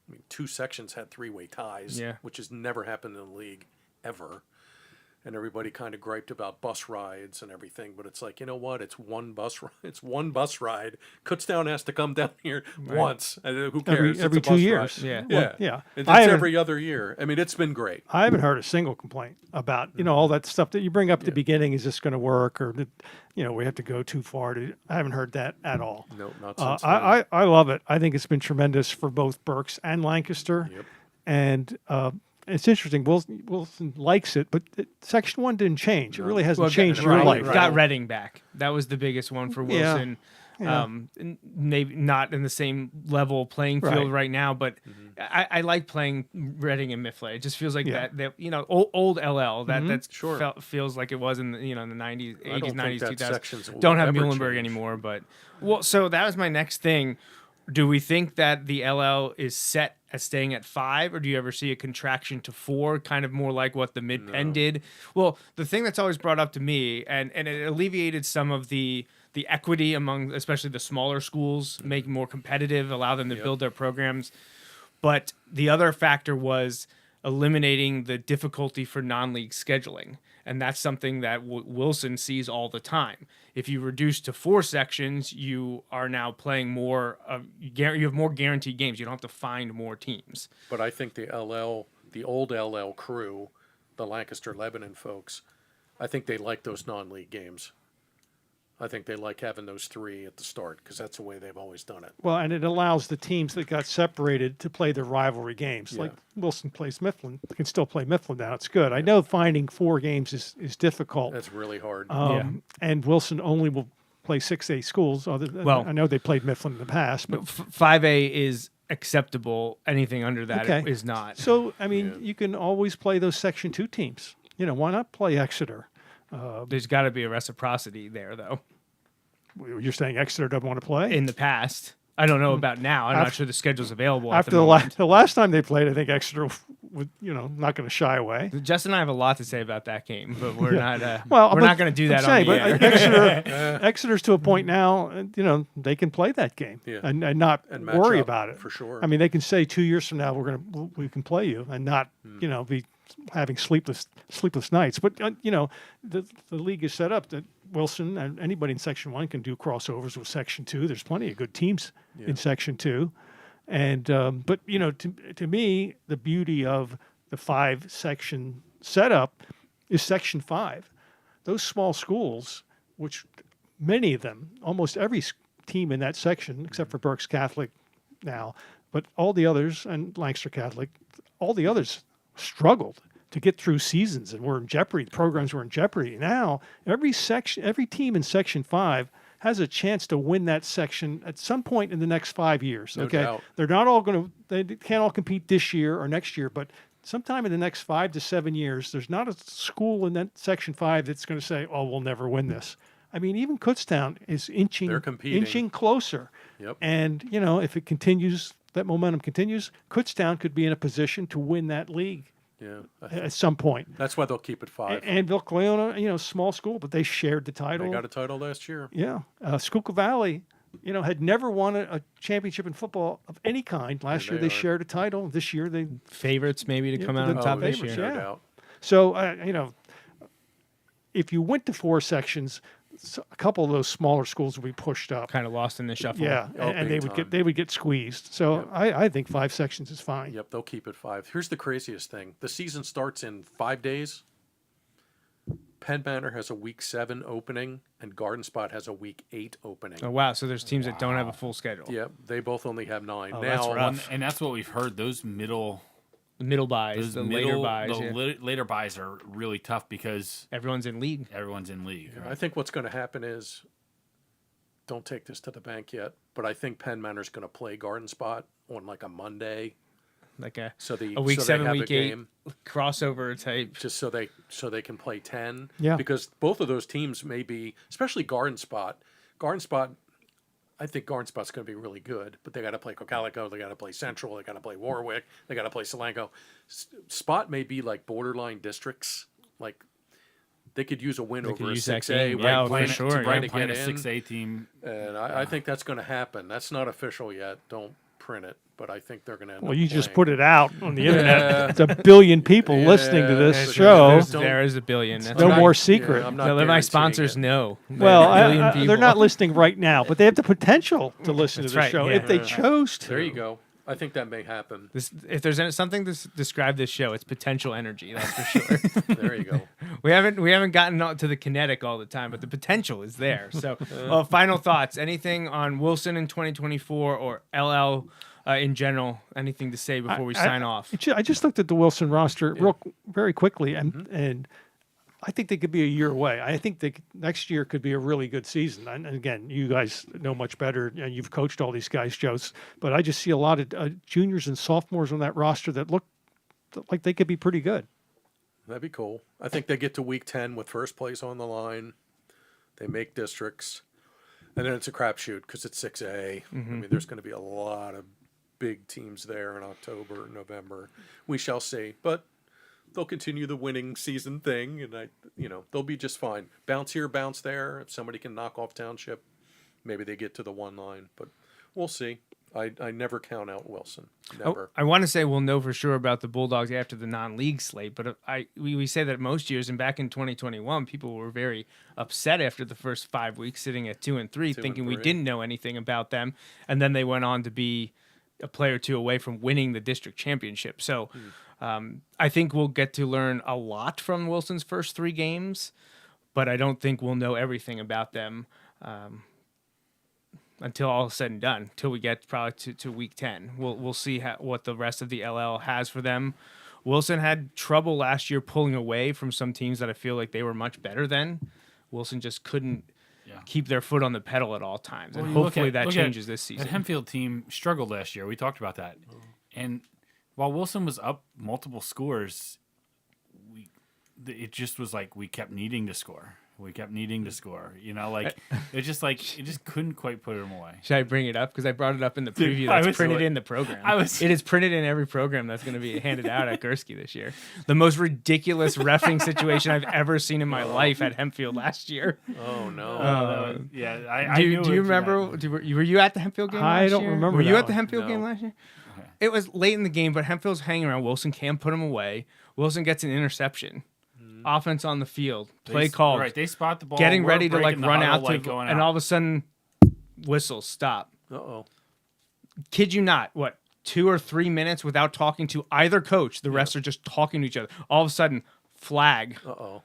I mean, 2 sections had 3-way ties, which has never happened in the league ever. And everybody kind of griped about bus rides and everything, but it's like, you know what? It's one bus ride. It's one bus ride. Kutztown has to come down here once. Who cares? Every It's a 2 bus years. ride. Well, yeah. It's I haven't- every other year. I mean, it's been great. I haven't heard a single complaint about all that stuff that you bring up at the beginning. Is this going to work, or we have to go too far? I haven't heard that at all. No, not since then. I love it. I think it's been tremendous for both Berks and Lancaster. Yep. And it's interesting. Wilson likes it, but Section 1 didn't change. It really hasn't changed your life. Got Reading back. That was the biggest one for Wilson. Yeah. Maybe not in the same level playing field right now, but I like playing Reading and Mifflin. It just feels like that old LL that feels like it was in the the 90s, 80s, 90s, 2000s. Don't have Muhlenberg anymore, but so that was my next thing. Do we think that the LL is set as staying at 5, or do you ever see a contraction to 4, kind of more like what the Mid-Penn did? Well, the thing that's always brought up to me, and it alleviated some of the equity among especially the smaller schools, make more competitive, allow them to build their programs. But the other factor was eliminating the difficulty for non-league scheduling. And that's something that Wilson sees all the time. If you reduce to 4 sections, you are now playing more. You have more guaranteed games. You don't have to find more teams. But I think the old LL crew, the Lancaster-Lebanon folks, I think they like those non-league games. I think they like having those 3 at the start because that's the way they've always done it. Well, and it allows the teams that got separated to play their rivalry games. Like Wilson plays Mifflin, can still play Mifflin now. It's good. I know finding 4 games is difficult. That's really hard. And Wilson only will play 6A schools. I know they played Mifflin in the past, but 5A is acceptable. Anything under that is not. So, I mean, you can always play those Section 2 teams. Why not play Exeter? There's got to be a reciprocity there, though. You're saying Exeter doesn't want to play? In the past. I don't know about now. I'm not sure the schedule's available. After the last time they played, I think Exeter was, not going to shy away. Justin and I have a lot to say about that game, but we're not. We're not going to do that on the air. Exeter's to a point now. They can play that game and not worry about it for sure. I mean, they can say 2 years from now we can play you and not be having sleepless nights. But the league is set up that Wilson and anybody in Section 1 can do crossovers with Section 2. There's plenty of good teams in Section 2. And but to me, the beauty of the 5-section setup is Section 5. Those small schools, which many of them, almost every team in that section, except for Berks Catholic now, but all the others, and Lancaster Catholic, all the others struggled to get through seasons and were in jeopardy. The programs were in jeopardy. Now, every team in Section 5 has a chance to win that section at some point in the next 5 years. No Okay, doubt. they're not all going to, they can't all compete this year or next year, but sometime in the next 5 to 7 years, there's not a school in that Section 5 that's going to say, "Oh, we'll never win this." I mean, even Kutztown is They're inching competing. closer. Yep. And if it continues, that momentum continues, Kutztown could be in a position to win that league Yeah. at some point. That's why they'll keep it 5. And Vilcleona, small school, but they shared the title. They got a title last year. Yeah. Schuylkill Valley, had never won a championship in football of any kind. Last year they they are. shared a title. This year they. Favorites maybe to come out the on top this favorites, year. No yeah. doubt. So, if you went to 4 sections, a couple of those smaller schools would be pushed up. Kind of lost in the shuffle. Yeah, Oh, and big they time. would get squeezed. So I think 5 sections is fine. Yep, they'll keep it 5. Here's the craziest thing. The season starts in 5 days. Penn Manor has a week 7 opening, and Garden Spot has a week 8 opening. Oh wow! So there's teams that don't have a full schedule. Yep, they both only have 9. that's now, rough. And that's what we've heard. Those middle, The middle buys, those the middle, later buys. the Yeah. later buys are really tough because Everyone's in league. everyone's in league. Right? I think what's going to happen is, don't take this to the bank yet, but I think Penn Manor's going to play Garden Spot on like a Monday, Like a so a week so 7, they have week a 8 game, crossover type. just so they can play 10. Yeah. Because both of those teams may be, especially Garden Spot. Garden Spot, I think Garden Spot's going to be really good, but they got to play Cocalico, they got to play Central, they got to play Warwick, they got to play Solanco. Spot may be like borderline districts, like they could use a win They could over a use that 6A, game. right? Yeah, for Playing- sure, trying yeah. to Playing get a in. 6A team. And I think that's going to happen. That's not official yet. Don't print it, but I think they're going to end Well, up you just playing. put it out on the internet. Yeah. It's a billion people listening to Yeah, this it's- show. There is a billion. That's No right. more secret. I'm not No, let my guaranteeing sponsors it. know. Well, A billion people. they're not listening right now, but they have the potential to listen That's to the right, show yeah. if they chose to. There you go. I think that may happen. If there's something to describe this show, it's potential energy. That's for sure. There you go. we haven't gotten to the kinetic all the time, but the potential is there. So, final thoughts. Anything on Wilson in 2024 or LL in general? Anything to say before we sign off? I just looked at the Wilson roster very quickly, and I think they could be a year away. I think next year could be a really good season. And again, you guys know much better. You've coached all these guys, Joe. But I just see a lot of juniors and sophomores on that roster that look like they could be pretty good. That'd be cool. I think they get to week 10 with first place on the line. They make districts. And then it's a crapshoot because it's 6A. I mean, there's going to be a lot of big teams there in October, November. We shall see. But they'll continue the winning season thing, and they'll be just fine. Bounce here, bounce there. If somebody can knock off Township, maybe they get to the 1 line. But we'll see. I never count out Wilson. Never. I want to say we'll know for sure about the Bulldogs after the non-league slate, but we say that most years, and back in 2021, people were very upset after the first 5 weeks, sitting at 2 and 3, thinking we 3. didn't know anything about them, and then they went on to be a player or two away from winning the district championship. So I think we'll get to learn a lot from Wilson's first 3 games, but I don't think we'll know everything about them until all is said and done, until we get probably to week 10. We'll see what the rest of the LL has for them. Wilson had trouble last year pulling away from some teams that I feel like they were much better than. Wilson just couldn't keep their foot on the pedal at all times, and hopefully that changes this season. The Hempfield team struggled last year. We talked about that. And while Wilson was up multiple scores, it just was like we kept needing to score. We kept needing to score. It just couldn't quite put them away. Should I bring it up? Because I brought it up in the preview. Dude, I That's was printed like- in the program. I was- It is printed in every program that's going to be handed out at Gursky this year. The most ridiculous reffing situation I've ever seen in my life at Hempfield last year. Oh, no. I Do knew you it remember? was Were you at the Hempfield game? I last don't year? remember Were you that at the one. Hempfield game No. last year? It was late in the game, but Hempfield's hanging around. Wilson can't put him away. Wilson gets an interception. Offense on the field. Play called. Right, they spot the ball. Getting we're ready to breaking the run huddle, out to, going and out. all of a sudden, whistles stop. Uh-oh. Kid you not, 2 or 3 minutes without talking to either coach. The rest are just talking to each other. All of a sudden, flag. Uh-oh.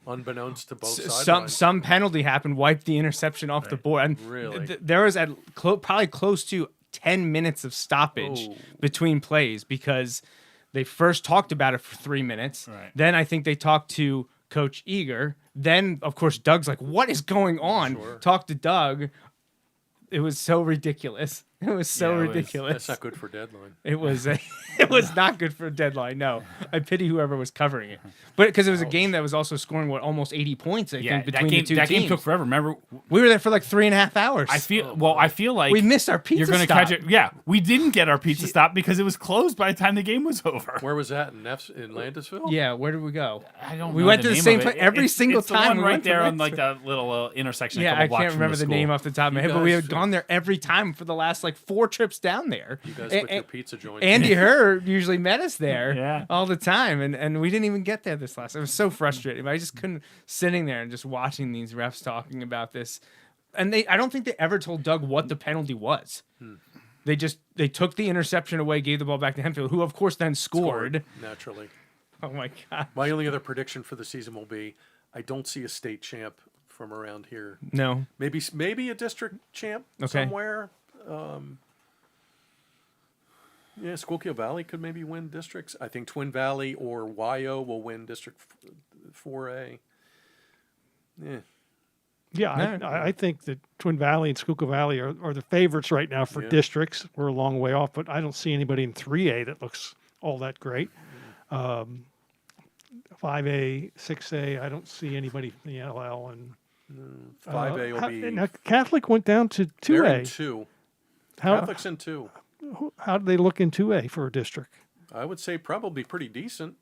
Unbeknownst to both sides. Some penalty happened, wiped the interception off the board. And Really? there was probably close to 10 minutes of stoppage Oh. between plays because they first talked about it for 3 minutes. Right. Then I think they talked to Coach Eager. Then, of course, Doug's like, what is going on? Sure. Talk to Doug. It was so ridiculous. It was so Yeah, it was- ridiculous. That's not good for deadline. It was it was not good for a deadline. No, I pity whoever was covering it, but because it was a game that was also scoring almost 80 points. I Yeah, think between the two that teams. game took forever. Remember, We were there for like 3.5 hours. I feel like we missed our pizza. you're going to stop. catch it. Yeah, we didn't get our pizza stop because it was closed by the time the game was over. Where was that in Landisville? Yeah, where did we go? I don't. We know went the to the name same of it. place every single it's time. The one we right went to there on Lancaster. like that little intersection. a Yeah, couple I blocks can't from remember the school. name off the top of my head, but we had gone there every time for the last like 4 trips down there. You guys A- with a- your pizza joint. Andy Herr usually met us there Yeah. all the time, and we didn't even get there this last. It was so frustrating. I just couldn't sitting there and just watching these refs talking about this, and I don't think they ever told Doug what the penalty was. They took the interception away, gave the ball back to Hempfield, who of course then scored. Naturally. Oh my god! My only other prediction for the season will be I don't see a state champ from around here. No, Maybe a district champ Okay. somewhere. Yeah, Schuylkill Valley could maybe win districts. I think Twin Valley or WYO will win District 4A. Yeah. Yeah, No. I think that Twin Valley and Schuylkill Valley are the favorites right now for Yeah. districts. We're a long way off, but I don't see anybody in 3A that looks all that great. 5A, 6A, I don't see anybody in the LL. And 5A will be. now Catholic went down to They're in 2A. 2. How Catholic's in 2. how do they look in 2A for a district? I would say probably pretty decent.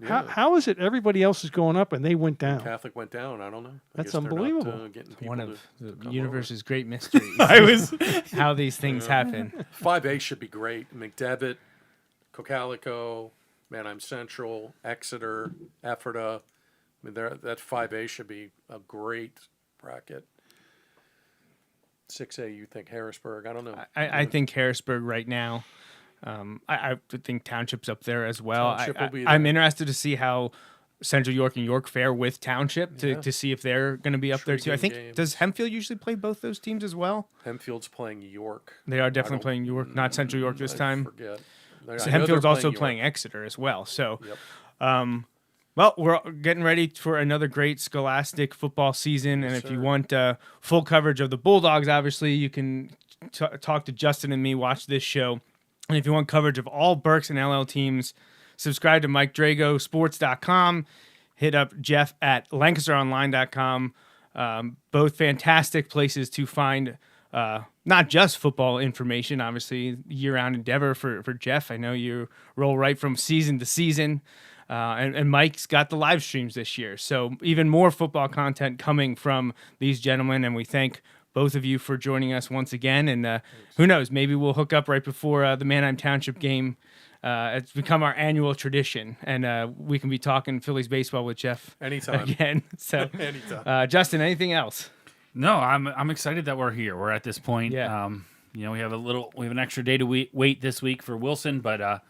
How is it everybody else is going up and they went down? Catholic went down. I don't know. That's guess they're not, unbelievable. getting people one to of the come universe's great mysteries. I was. How these things happen. over. 5A should be great. McDevitt, Cocalico, Manheim Central, Exeter, Ephrata. I mean, that 5A should be a great bracket. 6A, you think Harrisburg? I don't know. I think Harrisburg right now. I think Township's up there as well. Township will be I'm there. interested to see how Central York and York fare with Township to see if they're going to be up there too. I think Intriguing does games. Hempfield usually play both those teams as well? Hempfield's playing York. They are definitely don't- playing York, not Central York this I time. forget. I So know Hempfield's they're also York. playing Exeter as well. So, Yep. well, we're getting ready for another great Scholastic football season, and if you sir. want full coverage of the Bulldogs, obviously you can talk to Justin and me. Watch this show, and if you want coverage of all Berks and LL teams, subscribe to Mike Drago Sports.com. Hit up Jeff at LancasterOnline.com. Both fantastic places to find not just football information, obviously year-round endeavor for Jeff. I know you roll right from season to season. And Mike's got the live streams this year. So even more football content coming from these gentlemen. And we thank both of you for joining us once again. And who knows, maybe we'll hook up right before the Manheim Township game. It's become our annual tradition. And we can be talking Phillies baseball with Jeff Anytime. again. So, Anytime. Justin, anything else? No, I'm excited that we're here. We're at this point. Yeah. We have an extra day to wait this week for Wilson, but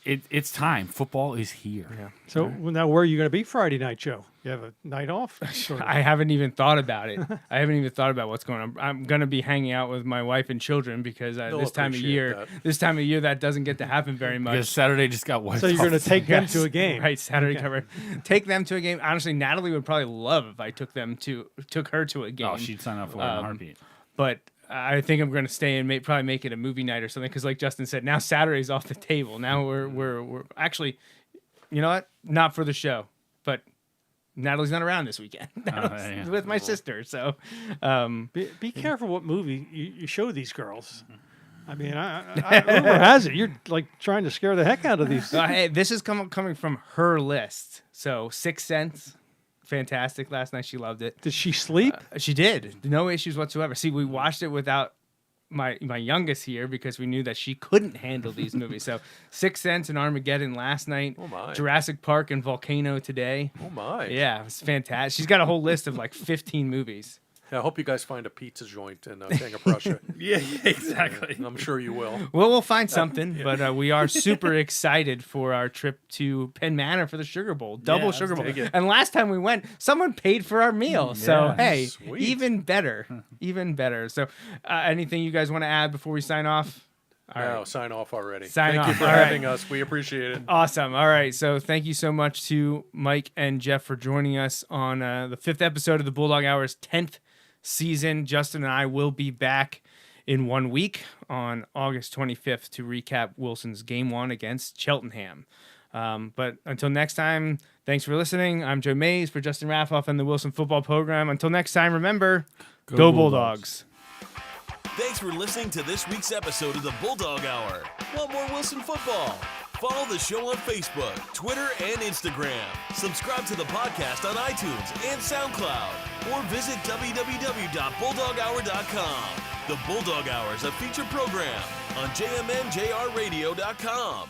it's time. Football is here. Yeah. So now where are you going to be Friday night, Joe? You have a night off? Sort of. I haven't even thought about it. I haven't even thought about what's going on. I'm going to be hanging out with my wife and children because They'll this time of appreciate year, that. that doesn't get to happen very much. Because Saturday just got wiped So you're off. going to take them Yes. to a game. Right, Saturday cover. Take them to a game. Honestly, Natalie would probably love if I took her to a game. Oh, she'd sign up for it in a heartbeat. But I think I'm going to stay and probably make it a movie night or something because, like Justin said, now Saturday's off the table. Now we're actually, you know what? Not for the show, but Natalie's not around this weekend. Yeah. With my sister. So, Be careful what movie you show these girls. I mean, rumor has it you're like trying to scare the heck out of these. hey, this is coming from her list. So, Sixth Sense, fantastic. Last night she loved it. Did she sleep? She did. No issues whatsoever. See, we watched it without my youngest here because we knew that she couldn't handle these movies. So, Sixth Sense and Armageddon last night. Oh, my. Jurassic Park and Volcano today. Oh, my. Yeah, it was fantastic. She's got a whole list of like 15 movies. I hope you guys find a pizza joint in King of Prussia. Yeah, exactly. I'm sure you will. Well, we'll find something, but we are super excited for our trip to Penn Manor for the Sugar Bowl, double Sugar Bowl. And last time we went, someone paid for our meal. So, hey, Sweet. even better. Even better. So, anything you guys want to add before we sign off? No, sign off already. Sign Thank you off. for All right. having us. We appreciate it. Awesome. All right. So thank you so much to Mike and Jeff for joining us on the 5th episode of the Bulldog Hour's 10th season. Justin and I will be back in 1 week on August 25th to recap Wilson's Game 1 against Cheltenham. But until next time, thanks for listening. I'm Joe Mays for Justin Raffoff and the Wilson Football Program. Until next time, remember, go Bulldogs. Thanks for listening to this week's episode of the Bulldog Hour. Want more Wilson football? Follow the show on Facebook, Twitter, and Instagram. Subscribe to the podcast on iTunes and SoundCloud. Or visit www.bulldoghour.com. The Bulldog Hour is a featured program on jmnjrradio.com.